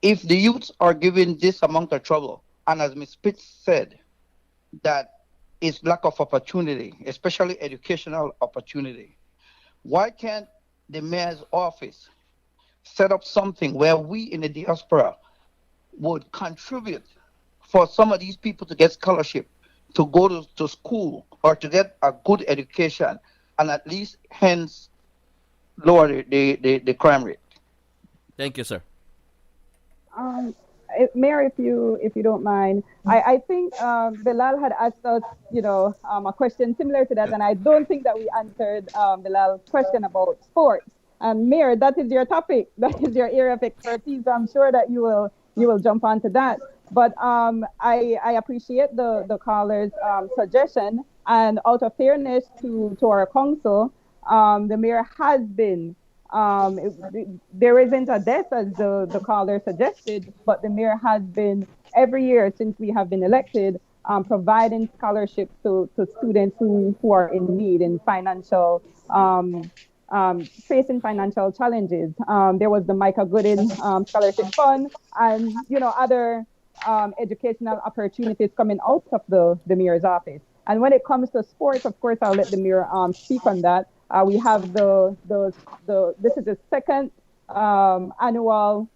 If the youths are given this amount of trouble, and as Ms. Spitz said, that is lack of opportunity, especially educational opportunity, why can't the mayor's office set up something where we in the diaspora would contribute for some of these people to get scholarship, to go to school, or to get a good education, and at least hence lower the crime rate? Thank you, sir. Mayor, if you don't mind, I think Bilal had asked us, a question similar to that, and I don't think that we answered Bilal's question about sports. Mayor, that is your topic, that is your area of expertise. I'm sure that you will jump onto that. But I appreciate the caller's suggestion, and out of fairness to our council, the mayor has been. There isn't a death as the caller suggested, but the mayor has been every year since we have been elected providing scholarships to students who are in need in financial facing financial challenges. There was the Micah Goodin Scholarship Fund, and other educational opportunities coming out of the mayor's office. And when it comes to sports, of course, I'll let the mayor speak on that. We have this is the second annual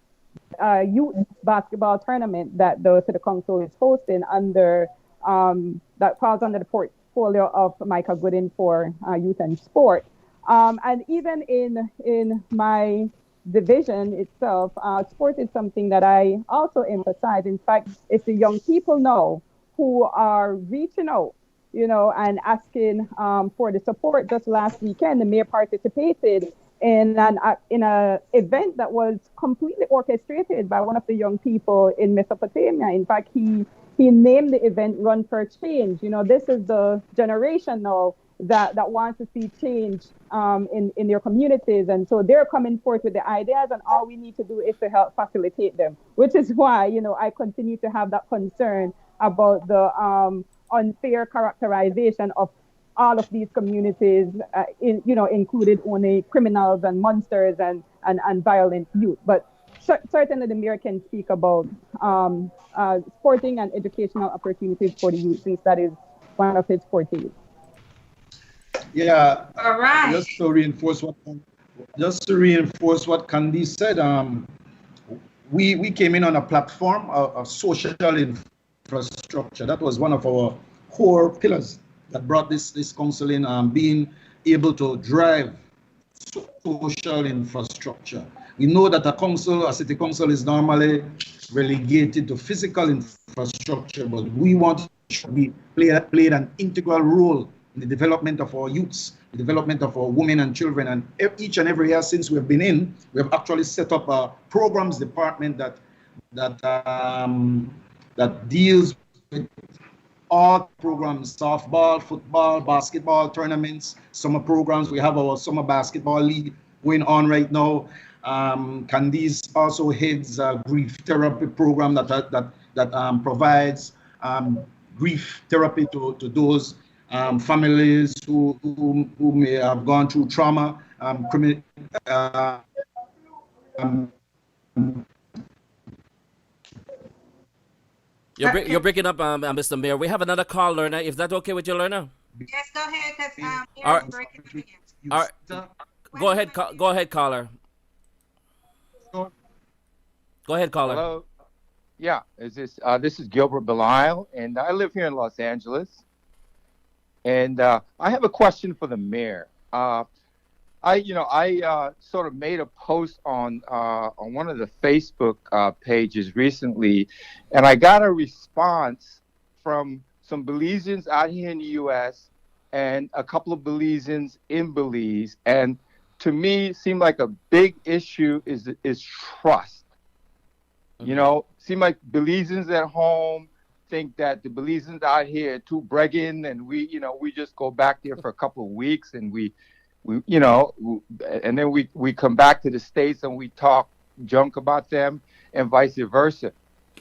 youth basketball tournament that the city council is hosting under that falls under the portfolio of Micah Goodin for youth and sport. And even in my division itself, sport is something that I also emphasize. In fact, it's the young people now who are reaching out, and asking for the support. Just last weekend, the mayor participated in an event that was completely orchestrated by one of the young people in Mesopotamia. In fact, he named the event Run for Change. This is the generation now that wants to see change in their communities. And so they're coming forth with the ideas, and all we need to do is to help facilitate them, which is why, I continue to have that concern about the unfair characterization of all of these communities, included only criminals and monsters and violent youth. But certainly the mayor can speak about sporting and educational opportunities for the youth, since that is one of his fortes. Yeah. All right. Just to reinforce what Candice said, we came in on a platform of social infrastructure. That was one of our core pillars that brought this council in, being able to drive social infrastructure. We know that a city council is normally relegated to physical infrastructure, but we want to play an integral role in the development of our youths, the development of our women and children. And each and every year since we've been in, we have actually set up a programs department that deals with all programs: softball, football, basketball tournaments, summer programs. We have our summer basketball league going on right now. Candice also heads a grief therapy program that provides grief therapy to those families who may have gone through trauma. You're breaking up, Mr. Mayor. We have another call, Lerner. Is that okay with you, Lerner? Yes, go ahead, because All right. breaking up again. All right. Go ahead, caller. Go ahead, caller. Hello. Yeah, this is Gilbert Belisle, and I live here in Los Angeles. And I have a question for the mayor. I sort of made a post on one of the Facebook pages recently, and I got a response from some Belizeans out here in the U.S. and a couple of Belizeans in Belize. And to me, it seemed like a big issue is trust. Mm-hmm. Seem like Belizeans at home think that the Belizeans out here are too bragging, and we just go back there for a couple of weeks, and and then we come back to the States and we talk junk about them, and vice versa.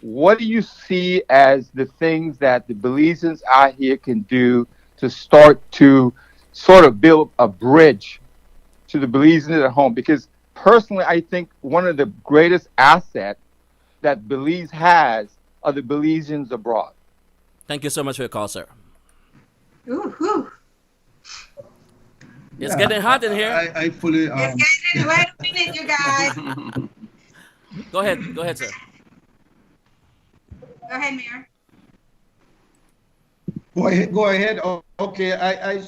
What do you see as the things that the Belizeans out here can do to start to sort of build a bridge to the Belizeans at home? Because personally, I think one of the greatest assets that Belize has are the Belizeans abroad. Thank you so much for your call, sir. Ooh. It's getting hot in here. I fully. It's getting. Wait a minute, you guys. Go ahead, sir. Go ahead, Mayor. Go ahead. Oh, okay, I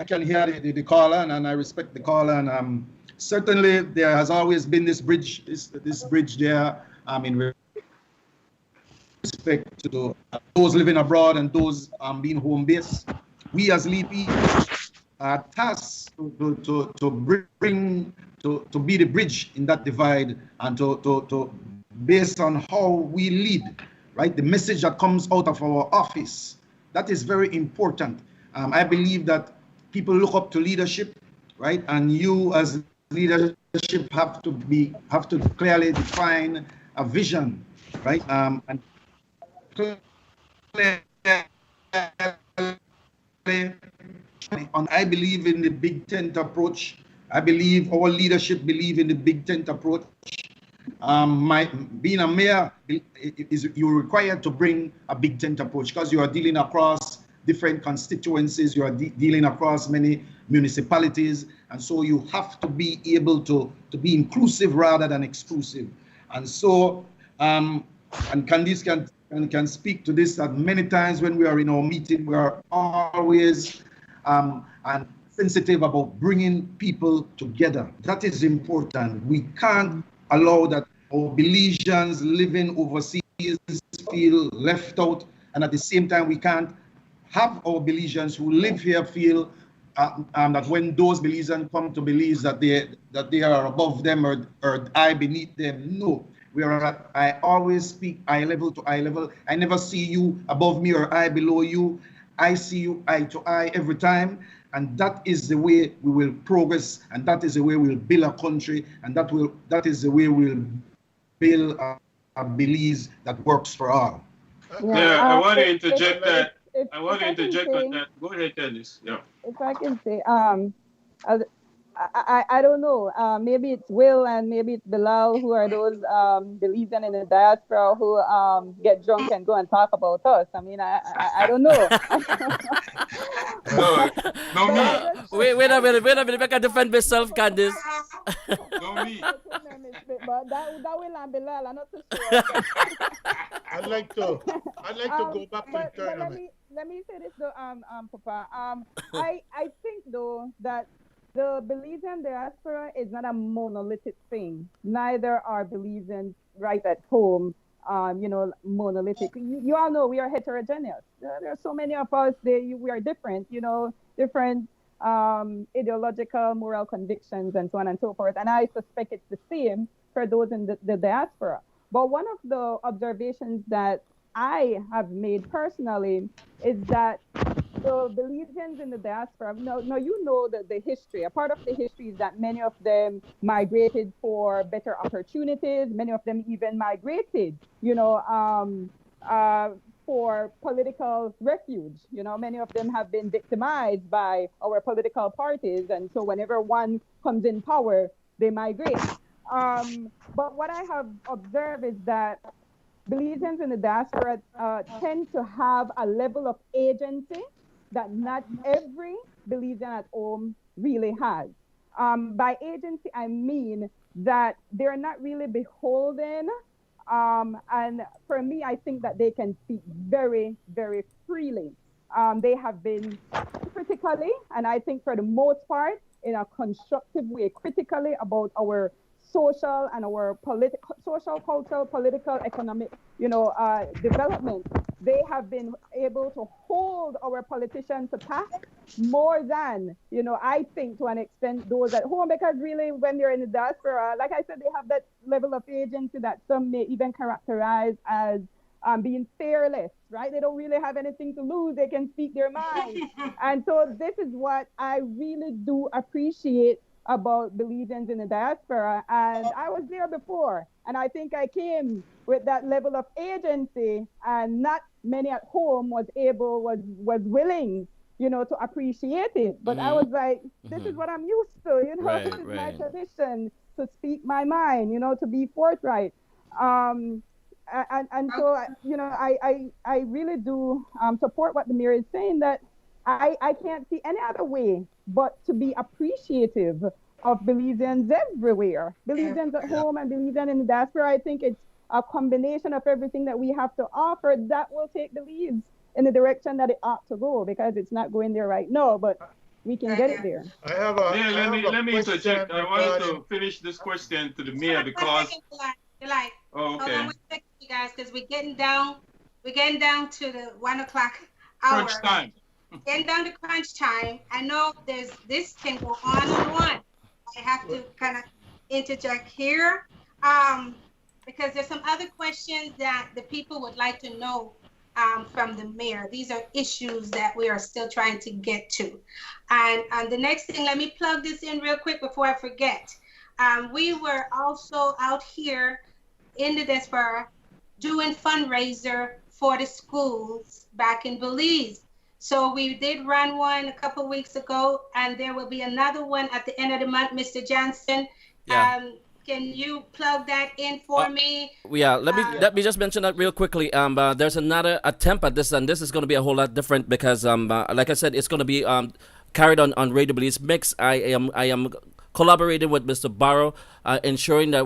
can hear the caller, and I respect the caller, and certainly there has always been this bridge there. In respect to those living abroad and those being home based. We as LEPI are tasked to be the bridge in that divide, and to based on how we lead, right? The message that comes out of our office, that is very important. I believe that people look up to leadership, right? And you as leadership have to clearly define a vision, right? And I believe in the big tent approach. I believe our leadership believe in the big tent approach. Being a mayor is you're required to bring a big tent approach because you are dealing across different constituencies, you are dealing across many municipalities, and so you have to be able to be inclusive rather than exclusive. And so, and Candice can speak to this, that many times when we are in our meeting, we are always and sensitive about bringing people together. That is important. We can't allow that our Belizeans living overseas feel left out, and at the same time, we can't have our Belizeans who live here feel that when those Belizeans come to Belize that they are above them or I beneath them. No, I always speak eye level to eye level. I never see you above me or I below you. I see you eye to eye every time, and that is the way we will progress, and that is the way we'll build a country, and that is the way we'll build a Belize that works for all. Yeah, I want to interject that. I want to interject on that. Go ahead, Candice. Yeah. If I can say, I don't know. Maybe it's Will and maybe it's Bilal, who are those Belizean in the diaspora who get drunk and go and talk about us. I mean, I don't know. No me. Wait a minute. I can defend myself, Candice. No me. But that Will and Bilal, I'm not so sure. I'd like to go back to the but tournament. let me say this though, Papa. I think though that the Belizean diaspora is not a monolithic thing. Neither are Belizeans right at home, monolithic. You all know we are heterogeneous. There are so many of us. We are different. Different ideological, moral convictions, and so on and so forth. And I suspect it's the same for those in the diaspora. But one of the observations that I have made personally is that the Belizeans in the diaspora, no, you know the history. A part of the history is that many of them migrated for better opportunities. Many of them even migrated, for political refuge. Many of them have been victimized by our political parties. And so whenever one comes in power, they migrate. But what I have observed is that Belizeans in the diaspora tend to have a level of agency that not every Belizean at home really has. By agency, I mean that they're not really beholden. And for me, I think that they can speak very, very freely. They have been critically, and I think for the most part, in a constructive way, critically about our social and our social, cultural, political, economic, development. They have been able to hold our politicians to task more than, I think to an extent those at home, because really when they're in the diaspora, like I said, they have that level of agency that some may even characterize as being fearless, right? They don't really have anything to lose. They can speak their mind. And so this is what I really do appreciate about Belizeans in the diaspora. And I was there before, and I think I came with that level of agency, and not many at home was willing, to appreciate it. But I was like, this is what I'm used to, Right, this is my right. tradition, to speak my mind, to be forthright. And so, I really do support what the mayor is saying, that I can't see any other way but to be appreciative of Belizeans everywhere. Belizeans at home and Belizeans in the diaspora. I think it's a combination of everything that we have to offer that will take Belize in the direction that it ought to go, because it's not going there right now, but we can get it there. Let me interject. I wanted to finish this question to the mayor because. Oh, okay. Hold on, wait a second, you guys, because we're getting down to the 1 o'clock hour. Crunch time. Getting down to crunch time. I know this can go on and on. I have to kind of interject here, because there's some other questions that the people would like to know from the mayor. These are issues that we are still trying to get to. And the next thing, let me plug this in real quick before I forget. We were also out here in the diaspora doing fundraiser for the schools back in Belize. So we did run one a couple weeks ago, and there will be another one at the end of the month. Mr. Johnson, Yeah. can you plug that in for me? Yeah, let me just mention that real quickly. There's another attempt at this, and this is going to be a whole lot different because, like I said, it's going to be carried on Radio Belizemix. I am collaborating with Mr. Barrow, ensuring that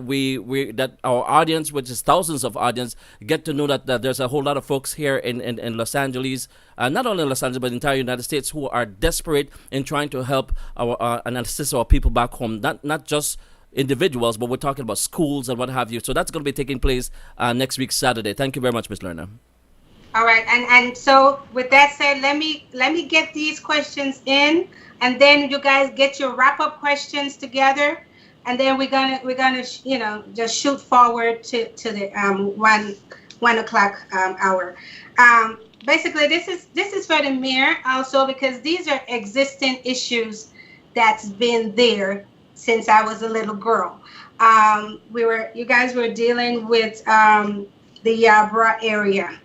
that our audience, which is thousands of audience, get to know that there's a whole lot of folks here in Los Angeles, not only in Los Angeles but the entire United States, who are desperate in trying to help our and assist our people back home. Not just individuals, but we're talking about schools and what have you. So that's going to be taking place next week, Saturday. Thank you very much, Ms. Lerner. All right, and so with that said, let me get these questions in, and then you guys get your wrap up questions together, and then we're gonna just shoot forward to the 1 o'clock hour. Basically, this is for the mayor also, because these are existing issues that's been there since I was a little girl. You guys were dealing with the Yabra area.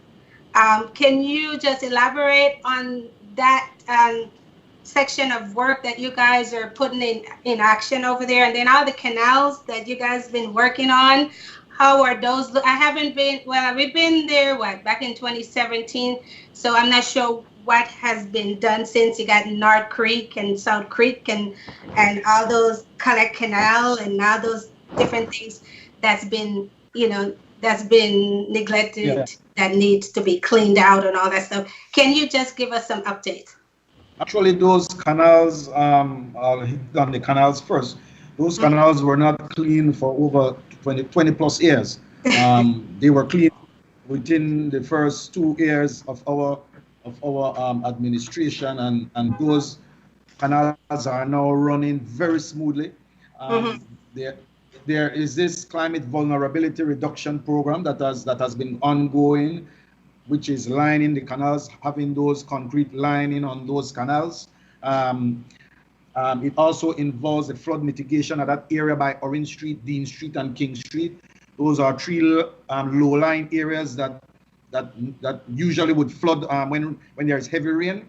Can you just elaborate on that section of work that you guys are putting in action over there, and then all the canals that you guys been working on? How are those? I haven't been. Well, we've been there back in 2017, so I'm not sure what has been done since. You got North Creek and South Creek and all those Collect Canal and all those different things that's been neglected. Yeah. That needs to be cleaned out and all that stuff. Can you just give us some updates? Actually, those canals, I'll hit on the canals first. Those canals were not clean for over 20 plus years. They were clean within the first 2 years of our administration, and those canals are now running very smoothly. There is this climate vulnerability reduction program that has been ongoing, which is lining the canals, having those concrete lining on those canals. It also involves the flood mitigation of that area by Orange Street, Dean Street, and King Street. Those are 3 low-lying areas that usually would flood when there is heavy rain.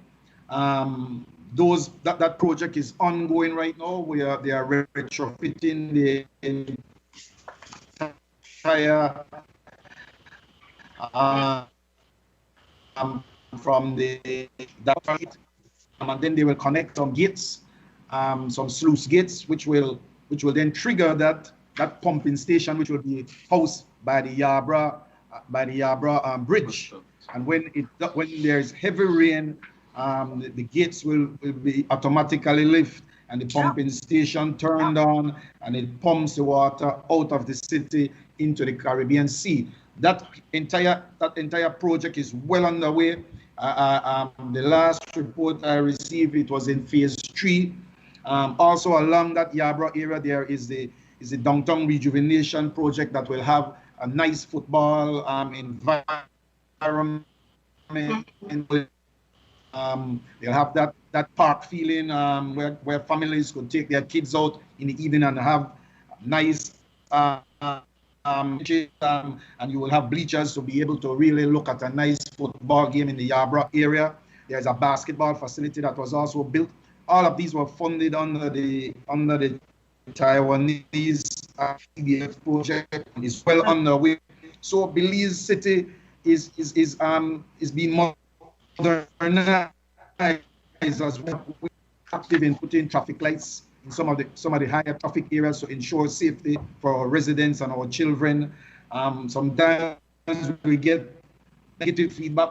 That project is ongoing right now. They are retrofitting the entire from that site, and then they will connect some gates, some sluice gates, which will then trigger that pumping station, which will be housed by the Yabra bridge. And when there's heavy rain, the gates will be automatically lifted, and the pumping station turned on, and it pumps the water out of the city into the Caribbean Sea. That entire project is well underway. The last report I received, it was in phase 3. Also along that Yabra area, there is the downtown rejuvenation project that will have a nice football environment. They'll have that park feeling where families could take their kids out in the evening and have nice and you will have bleachers to be able to really look at a nice football game in the Yabra area. There's a basketball facility that was also built. All of these were funded under the Taiwanese CBF project, and is well underway. So Belize City is being modernized as well. We're active in putting traffic lights in some of the higher traffic areas to ensure safety for our residents and our children. Sometimes we get negative feedback,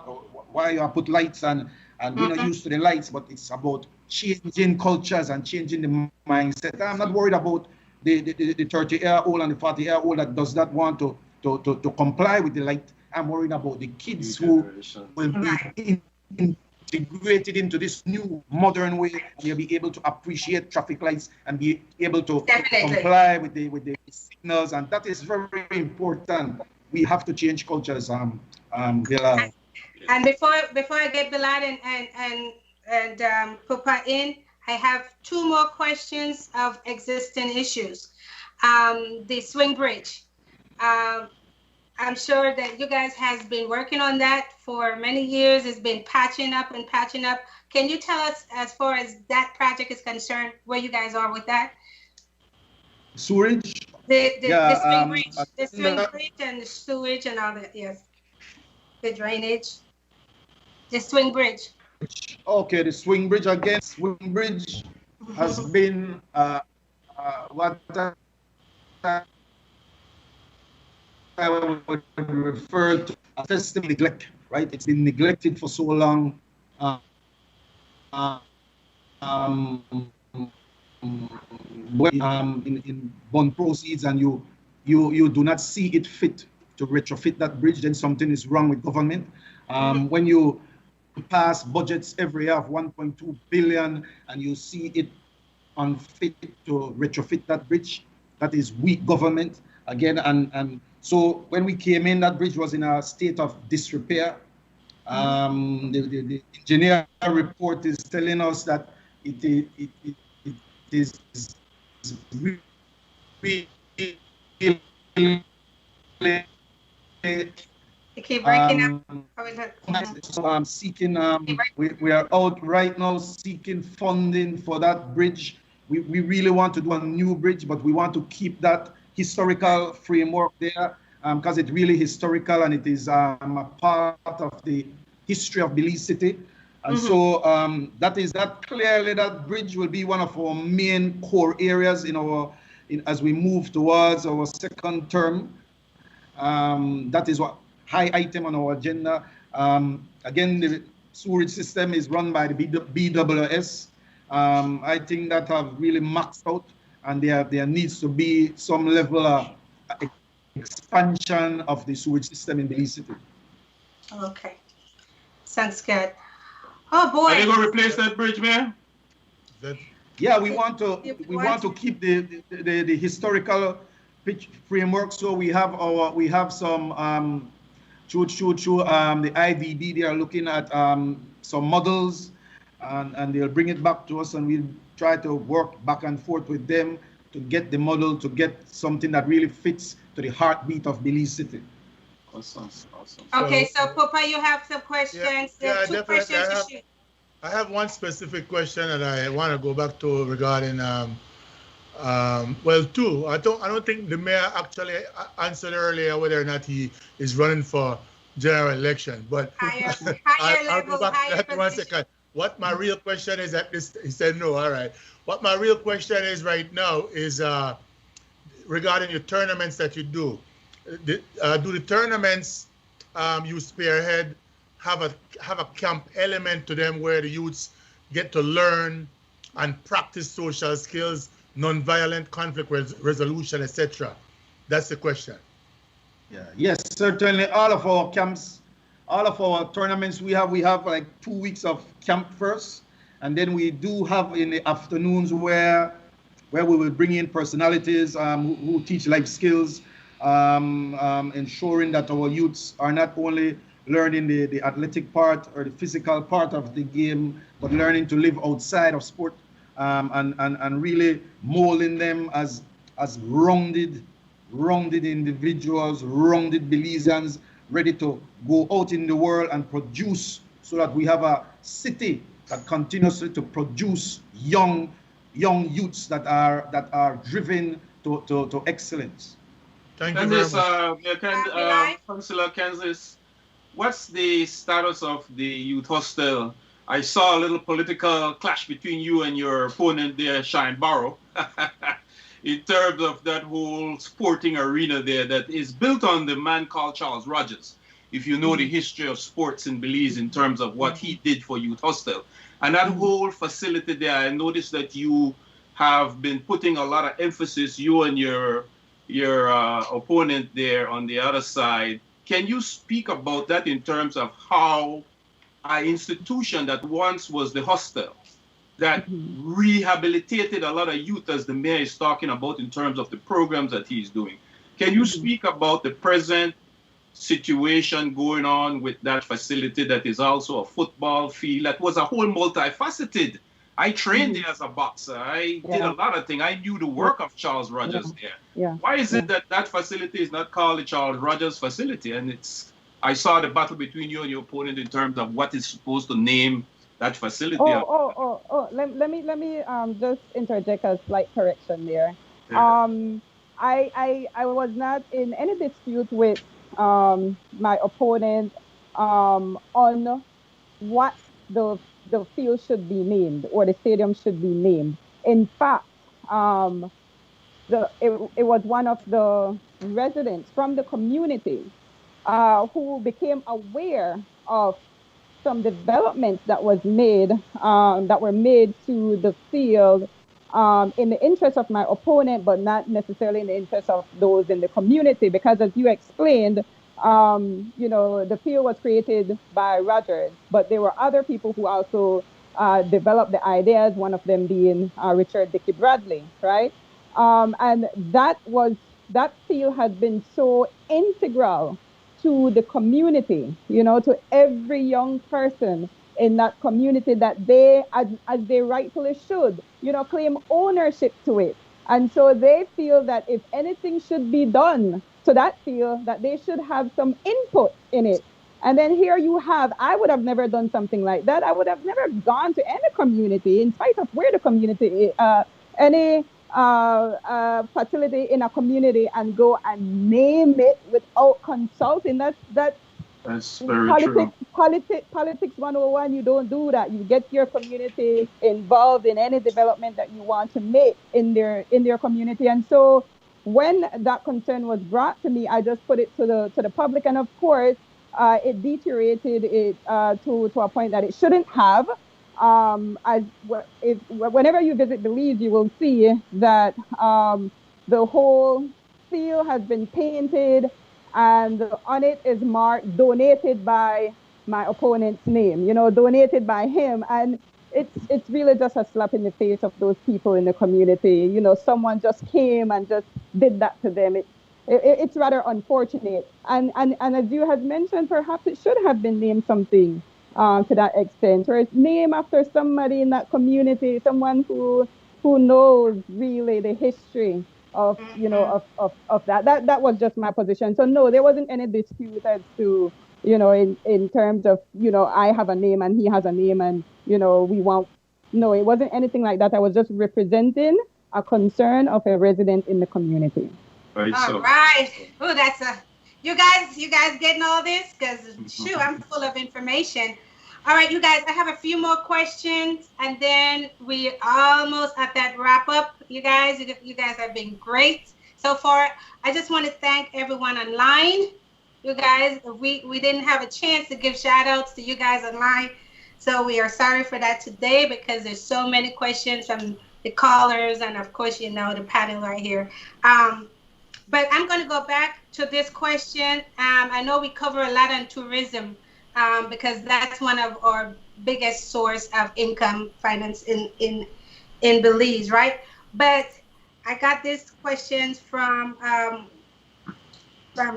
why you put lights, and we're not used to the lights, but it's about changing cultures and changing the mindset. I'm not worried about the 30-year-old and the 40-year-old that does not want to comply with the light. I'm worried about the kids who will be integrated into this new modern way, and they'll be able to appreciate traffic lights and be able to comply with the signals, and that is very, very important. We have to change cultures, Bilal. And before I get Bilal and Pupa in, I have 2 more questions of existing issues. The swing bridge. I'm sure that you guys has been working on that for many years. It's been patching up and patching up. Can you tell us, as far as that project is concerned, where you guys are with that? Sewage? The swing bridge, the swing bridge and the sewage and all that. Yes, the drainage, the swing bridge. Okay, the swing bridge again. Swing bridge has been what I would refer to as system neglect, right? It's been neglected for so long. Um, in bond proceeds, and you do not see it fit to retrofit that bridge, then something is wrong with government. When you pass budgets every year of 1.2 billion and you see it unfit to retrofit that bridge, that is weak government again. And so when we came in, that bridge was in a state of disrepair. The engineer report is telling us that it is really keep breaking up. So seeking, we are out right now seeking funding for that bridge. We really want to do a new bridge, but we want to keep that historical framework there because it's really historical and it is a part of the history of Belize City. And so that clearly that bridge will be one of our main core areas as we move towards our second term. That is what high item on our agenda. Again, the sewerage system is run by the BWS. I think that have really maxed out, and there needs to be some level of expansion of the sewage system in Belize City. Okay, sounds good. Oh boy! Are they going to replace that bridge, man? Yeah, we want to keep the historical pitch framework. So we have some the IDB. They are looking at some models, and they'll bring it back to us, and we'll try to work back and forth with them to get the model, to get something that really fits to the heartbeat of Belize City. Awesome. Okay, so Papa, you have some questions. Yeah, two questions to shoot. I have one specific question that I want to go back to regarding two. I don't think the mayor actually answered earlier whether or not he is running for general election. But I'll go back to that 1 second. What my real question is he said no. All right. What my real question is right now is regarding your tournaments that you do. Do the tournaments you spearhead have a camp element to them where the youths get to learn and practice social skills, non-violent conflict resolution, etc.? That's the question. Yeah. Yes, certainly. All of our camps, all of our tournaments, we have like 2 weeks of camp first, and then we do have in the afternoons where we will bring in personalities who teach life skills, ensuring that our youths are not only learning the athletic part or the physical part of the game, but learning to live outside of sport, and really molding them as rounded individuals, rounded Belizeans, ready to go out in the world and produce, so that we have a city that continues to produce young youths that are driven to excellence. Thank you very much. Councillor Kansas, what's the status of the youth hostel? I saw a little political clash between you and your opponent there, Shine Barrow, in terms of that whole sporting arena there that is built on the man called Charles Rogers. If you know the history of sports in Belize in terms of what he did for youth hostel. And that whole facility there, I noticed that you have been putting a lot of emphasis, you and your opponent there on the other side. Can you speak about that in terms of how an institution that once was the hostel, that rehabilitated a lot of youth, as the mayor is talking about in terms of the programs that he's doing? Can you speak about the present situation going on with that facility that is also a football field, that was a whole multifaceted I trained there as a boxer. I did a lot of things. I knew the work of Charles Rogers there. Yeah. Why is it that that facility is not called the Charles Rogers facility? And I saw the battle between you and your opponent in terms of what is supposed to name that facility. Let me just interject a slight correction there. Yeah. I was not in any dispute with my opponent on what the field should be named or the stadium should be named. In fact, it was one of the residents from the community who became aware of some developments that were made to the field in the interest of my opponent, but not necessarily in the interest of those in the community. Because as you explained, the field was created by Rogers, but there were other people who also developed the ideas, one of them being Richard Dickey Bradley, right? And that field has been so integral to the community, to every young person in that community, that they, as they rightfully should, claim ownership to it. And so they feel that if anything should be done to that field, that they should have some input in it. And then here you have, I would have never done something like that. I would have never gone to any community, in spite of where the community is, any facility in a community, and go and name it without consulting. That's very true. Politics 101, you don't do that. You get your community involved in any development that you want to make in their community. And so when that concern was brought to me, I just put it to the public, and of course it deteriorated it to a point that it shouldn't have. Whenever you visit Belize, you will see that the whole field has been painted, and on it is marked "donated by my opponent's name." Donated by him, and it's really just a slap in the face of those people in the community. Someone just came and just did that to them. It's rather unfortunate, and as you had mentioned, perhaps it should have been named something to that extent, or it's named after somebody in that community, someone who knows really the history of of that. That was just my position. So no, there wasn't any dispute as to in terms of I have a name and he has a name, and we want. No, it wasn't anything like that. I was just representing a concern of a resident in the community. Right. All right. Oh, that's you guys getting all this? Because shoot, I'm full of information. All right, you guys, I have a few more questions, and then we almost at that wrap up. You guys have been great so far. I just want to thank everyone online. You guys, we didn't have a chance to give shout outs to you guys online, so we are sorry for that today, because there's so many questions from the callers, and of course the panel right here. But I'm going to go back to this question. I know we cover a lot on tourism, because that's one of our biggest source of income finance in Belize, right? But I got this question from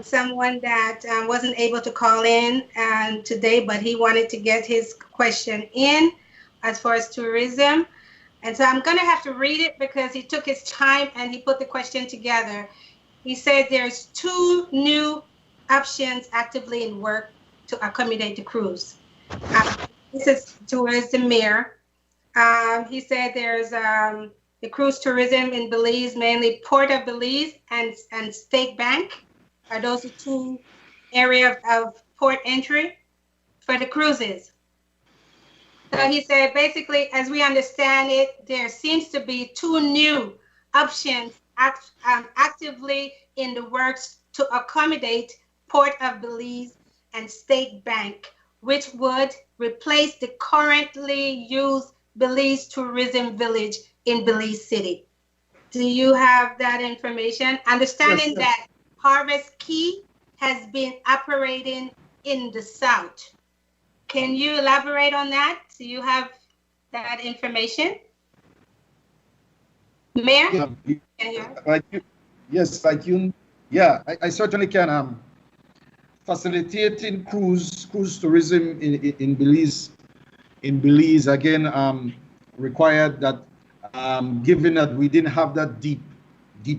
someone that wasn't able to call in today, but he wanted to get his question in as far as tourism. And so I'm going to have to read it because he took his time and he put the question together. He said there's 2 new options actively in work to accommodate the cruise. This is towards the mayor. He said there's the cruise tourism in Belize, mainly Port of Belize and State Bank. Are those the 2 areas of port entry for the cruises? So he said, basically, as we understand it, there seems to be 2 new options actively in the works to accommodate Port of Belize and State Bank, which would replace the currently used Belize Tourism Village in Belize City. Do you have that information? Understanding that Harvest Key has been operating in the south. Can you elaborate on that? Do you have that information? Mayor? I certainly can. Facilitating cruise tourism in Belize again. required that, given that we didn't have that deep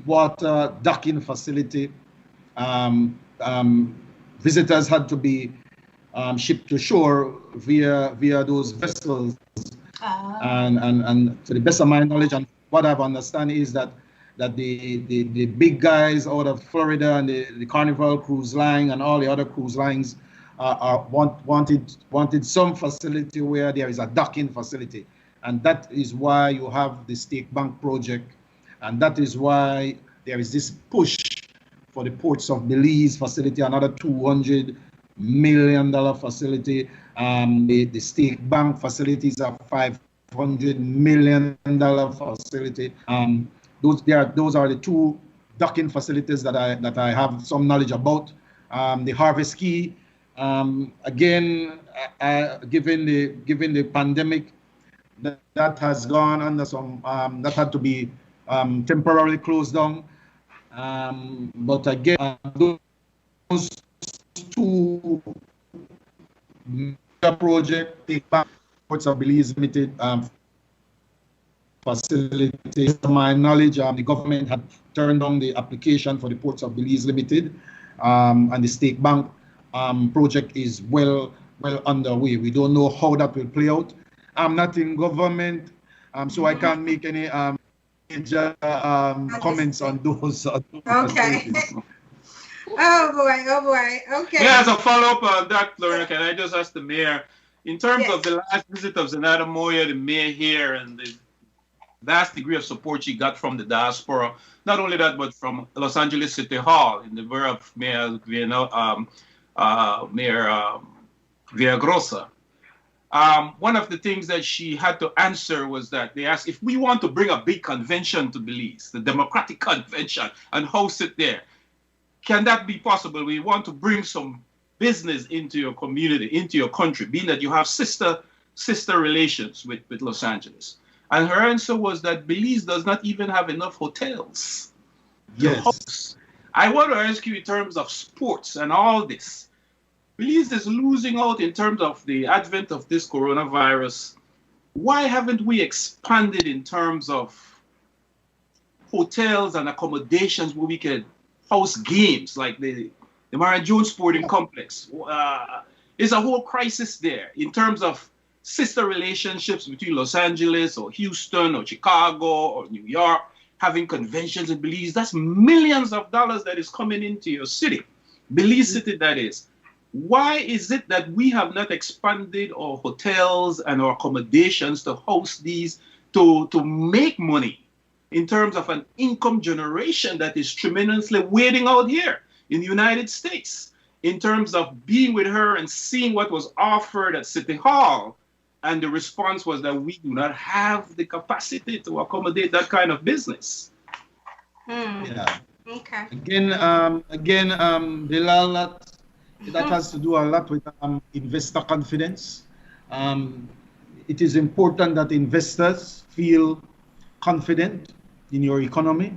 water docking facility, visitors had to be shipped to shore via those vessels. And to the best of my knowledge and what I've understand is that the big guys out of Florida and the Carnival Cruise Line and all the other cruise lines wanted some facility where there is a docking facility, and that is why you have the Stake Bank project, and that is why there is this push for the ports of Belize facility, another $200 million facility. The Stake Bank facility is a $500 million facility. Those are the two docking facilities that I have some knowledge about. The Harvest Key, again, given the pandemic, that has gone under some that had to be temporarily closed down. But again, those two projects, Take Back Ports of Belize Limited facilities. To my knowledge, the government had turned down the application for the Ports of Belize Limited, and the Stake Bank project is well underway. We don't know how that will play out. I'm not in government, so I can't make any major comments on those. Okay. Oh boy. Okay. Yeah, as a follow-up, Dr. Lorna, can I just ask the mayor, in terms of the last visit of Zenata Moya, the mayor here, and the vast degree of support she got from the diaspora, not only that, but from Los Angeles City Hall in the borough of Mayor Villagrosa. One of the things that she had to answer was that they asked, if we want to bring a big convention to Belize, the Democratic Convention, and host it there, can that be possible? We want to bring some business into your community, into your country, being that you have sister relations with Los Angeles. And her answer was that Belize does not even have enough hotels to host. I want to ask you in terms of sports and all this. Belize is losing out in terms of the advent of this coronavirus. Why haven't we expanded in terms of hotels and accommodations where we can host games like the Marion Jones Sporting Complex? There's a whole crisis there in terms of sister relationships between Los Angeles or Houston or Chicago or New York, having conventions in Belize. That's millions of dollars that is coming into your city, Belize City, that is. Why is it that we have not expanded our hotels and our accommodations to host these, to make money in terms of an income generation that is tremendously waiting out here in the United States, in terms of being with her and seeing what was offered at City Hall? And the response was that we do not have the capacity to accommodate that kind of business. Yeah. Okay. Again, Bilal, that has to do a lot with investor confidence. It is important that investors feel confident in your economy,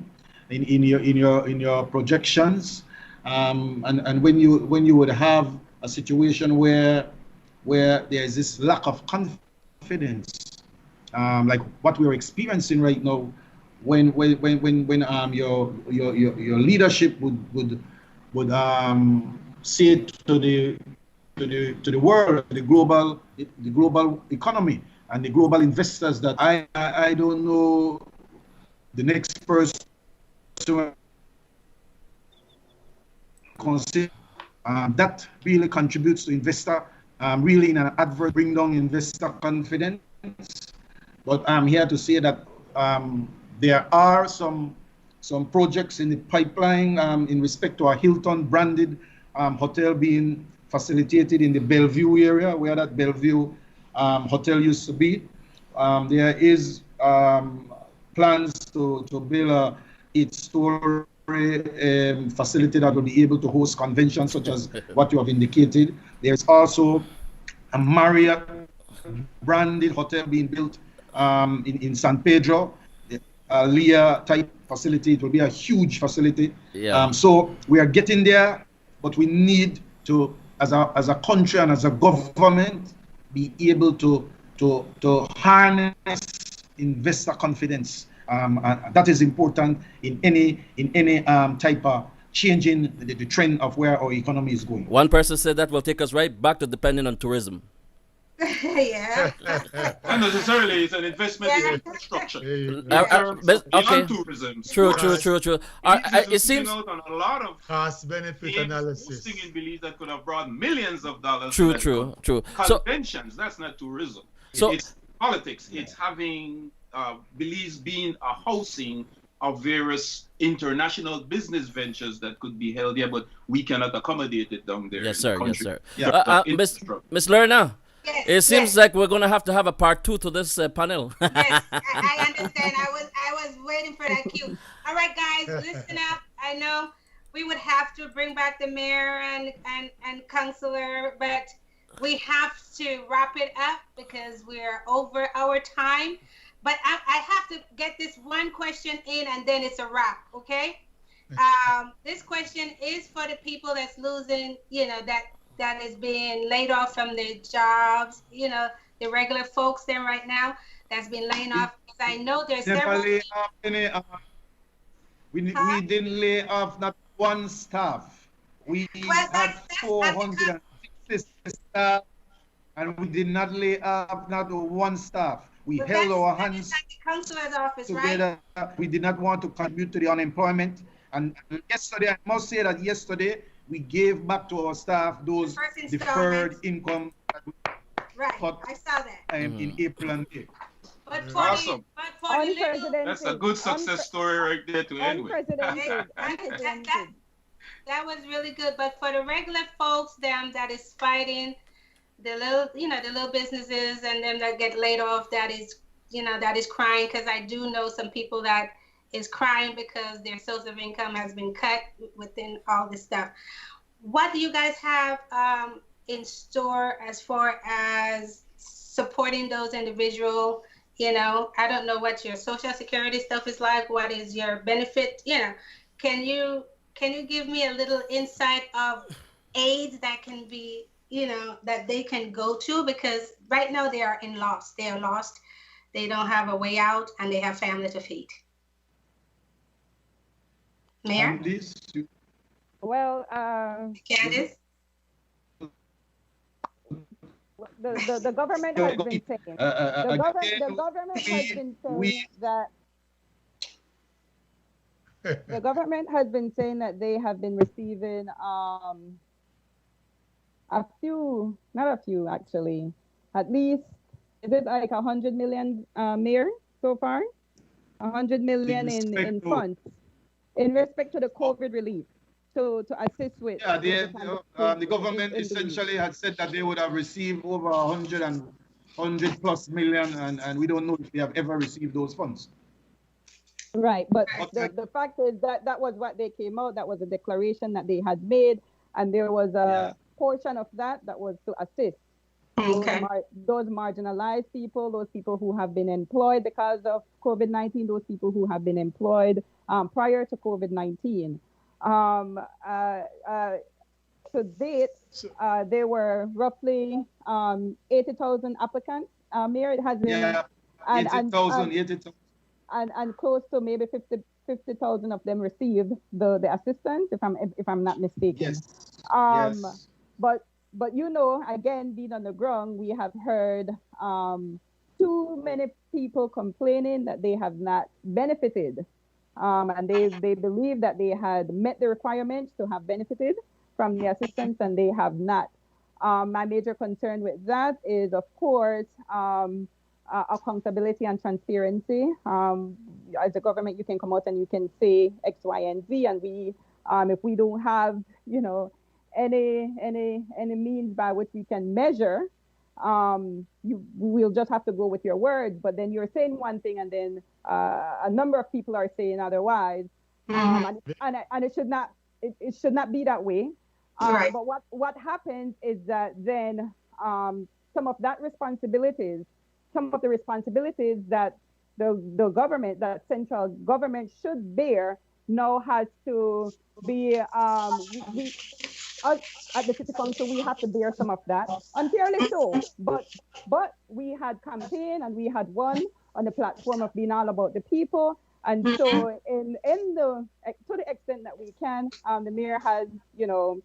in your projections, and when you would have a situation where there is this lack of confidence, like what we're experiencing right now, when your leadership would say to the world, the global economy and the global investors that I don't know the next person to consider, that really contributes to investor really in an adverse bring down investor confidence. But I'm here to say that there are some projects in the pipeline in respect to a Hilton branded hotel being facilitated in the Bellevue area, where that Bellevue hotel used to be. There is plans to build a 8-story facility that will be able to host conventions such as what you have indicated. There's also a Marriott branded hotel being built in San Pedro, a Leah type facility. It will be a huge facility. Yeah. So we are getting there, but we need to, as a country and as a government, be able to harness investor confidence. That is important in any type of changing the trend of where our economy is going. One person said that will take us right back to depending on tourism. Yeah. Not necessarily, it's an investment in infrastructure. Okay. Tourism. True. It seems out on a lot of cost benefit analysis. Hosting in Belize that could have brought millions of dollars. True. Conventions, that's not tourism. It's politics. It's having Belize being a housing of various international business ventures that could be held here, but we cannot accommodate it down there. Yes, sir. Yeah. Miss Lerner. Yes, it seems like we're gonna have to have a part 2 to this panel. Yes, I understand. I was waiting for that cue. All right, guys, listen up. I know we would have to bring back the mayor and councilor, but we have to wrap it up because we're over our time. But I have to get this one question in, and then it's a wrap. Okay. This question is for the people that's losing, that is being laid off from their jobs, the regular folks there right now that's been laying off. Because I know there's several. We didn't lay off not one staff. We had 460 staff, and we did not lay off not one staff. We held our hands together. Right? We did not want to contribute to the unemployment. And yesterday, I must say that yesterday, we gave back to our staff those deferred income that we cut I saw that. In April and May. But for awesome. The that's a good success story right there to end with. That was really good. But for the regular folks, them that is fighting, the little businesses and them that get laid off, that is crying, because I do know some people that is crying because their source of income has been cut within all this stuff. What do you guys have in store as far as supporting those individuals? I don't know what your social security stuff is like. What is your benefit? Can you give me a little insight of aids that can be, that they can go to? Because right now they are lost. They are lost. They don't have a way out, and they have family to feed. Mayor? Well, Candice? The government has been saying the government has been saying that the government has been saying that they have been receiving at least, is it like 100 million, Mayor, so far? 100 million in funds in respect to the COVID relief, to assist with. Yeah, the government essentially had said that they would have received over 100 plus million, and we don't know if they have ever received those funds. Right, but the fact is that was what they came out. That was a declaration that they had made, and there was a portion of that was to assist those marginalized people, those people who have been employed because of COVID-19, those people who have been employed prior to COVID-19. To date, there were roughly 80,000 applicants. Mayor, it has been 80,000. And close to maybe 50,000 of them received the assistance, if I'm not mistaken. Yes. But again, being on the ground, we have heard too many people complaining that they have not benefited, and they believe that they had met the requirements to have benefited from the assistance, and they have not. My major concern with that is, of course, accountability and transparency. As a government, you can come out and you can say X, Y, and Z, and we, if we don't have, any means by which we can measure, we'll just have to go with your words. But then you're saying one thing, and then a number of people are saying otherwise, and it should not be that way. Right. But what happens is that then some of the responsibilities that the government, that central government should bear, now has to be us at the city council, we have to bear some of that, unfairly so. But we had campaigned and we had won on the platform of being all about the people. And so in the to the extent that we can, the mayor has,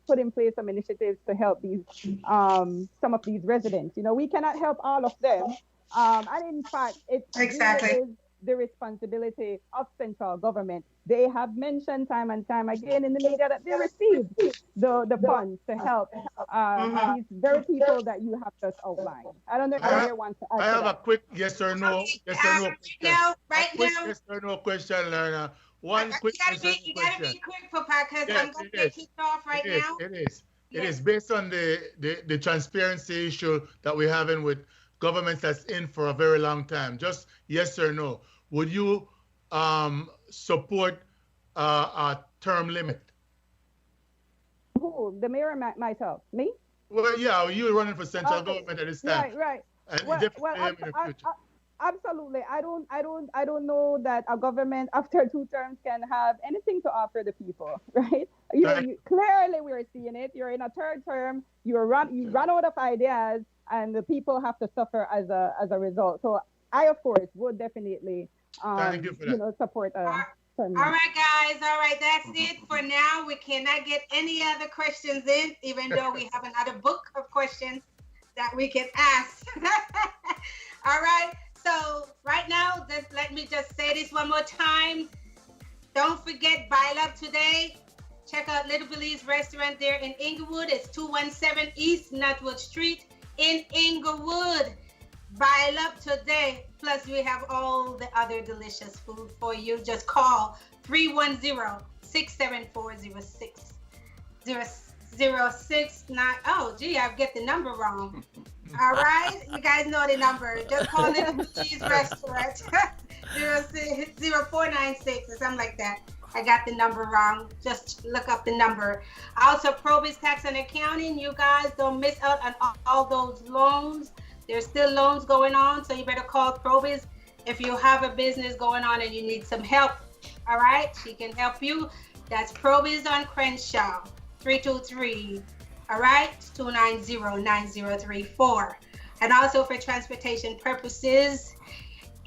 put in place some initiatives to help these some of these residents. We cannot help all of them. And in fact, it really is the responsibility of central government. They have mentioned time and time again in the media that they received the funds to help these very people that you have just outlined. I don't know if the mayor wants to add I have to a quick yes or no. Yes or no. Yes or no question, Lerna. One quick yes or no question. You gotta be quick, Papa, because I'm gonna get kicked off right now. It is based on the transparency issue that we're having with governments that's in for a very long time. Just yes or no. Would you support a term limit? Who? The mayor or myself? Me? Well, yeah, you were running for central government at this time. Right. And absolutely. I don't know that a government after 2 terms can have anything to offer the people, right? Clearly we're seeing it. You're in a 3rd term, you run out of ideas, and the people have to suffer as a result. So I, of course, would definitely support a term. All right, guys. All right, that's it for now. We cannot get any other questions in, even though we have another book of questions that we can ask. All right. So right now, let me just say this one more time. Don't forget, Bile Up today. Check out Little Belize Restaurant there in Inglewood. It's 217 East Nutwood Street in Inglewood. Bile Up today. Plus, we have all the other delicious food for you. Just call 310-674-0669. Oh, gee, I get the number wrong. All right, you guys know the number. Just call Little Cheese Restaurant 0496 or something like that. I got the number wrong. Just look up the number. Also, Probis Tax and Accounting. You guys don't miss out on all those loans. There's still loans going on, so you better call Probis if you have a business going on and you need some help. All right, she can help you. That's Probis on Crenshaw, 323. All right, 290-9034. And also for transportation purposes,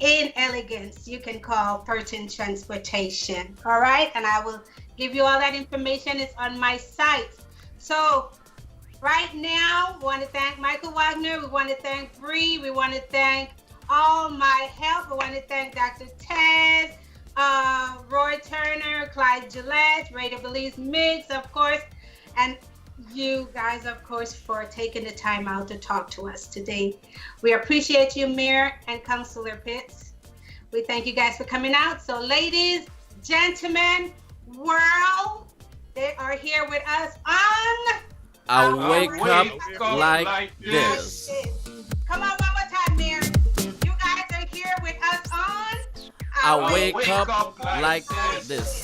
in Elegance, you can call Burton Transportation. All right, and I will give you all that information. It's on my site. So right now, we want to thank Michael Wagner. We want to thank Bree. We want to thank all my help. We want to thank Dr. Tez, Roy Turner, Clyde Gillette, Radio Belizemix, of course, and you guys, of course, for taking the time out to talk to us today. We appreciate you, Mayor and Councilor Pitts. We thank you guys for coming out. So ladies, gentlemen, world, they are here with us on I Wake Up Like This. Come on, one more time, Mayor. You guys are here with us on I Wake Up Like This.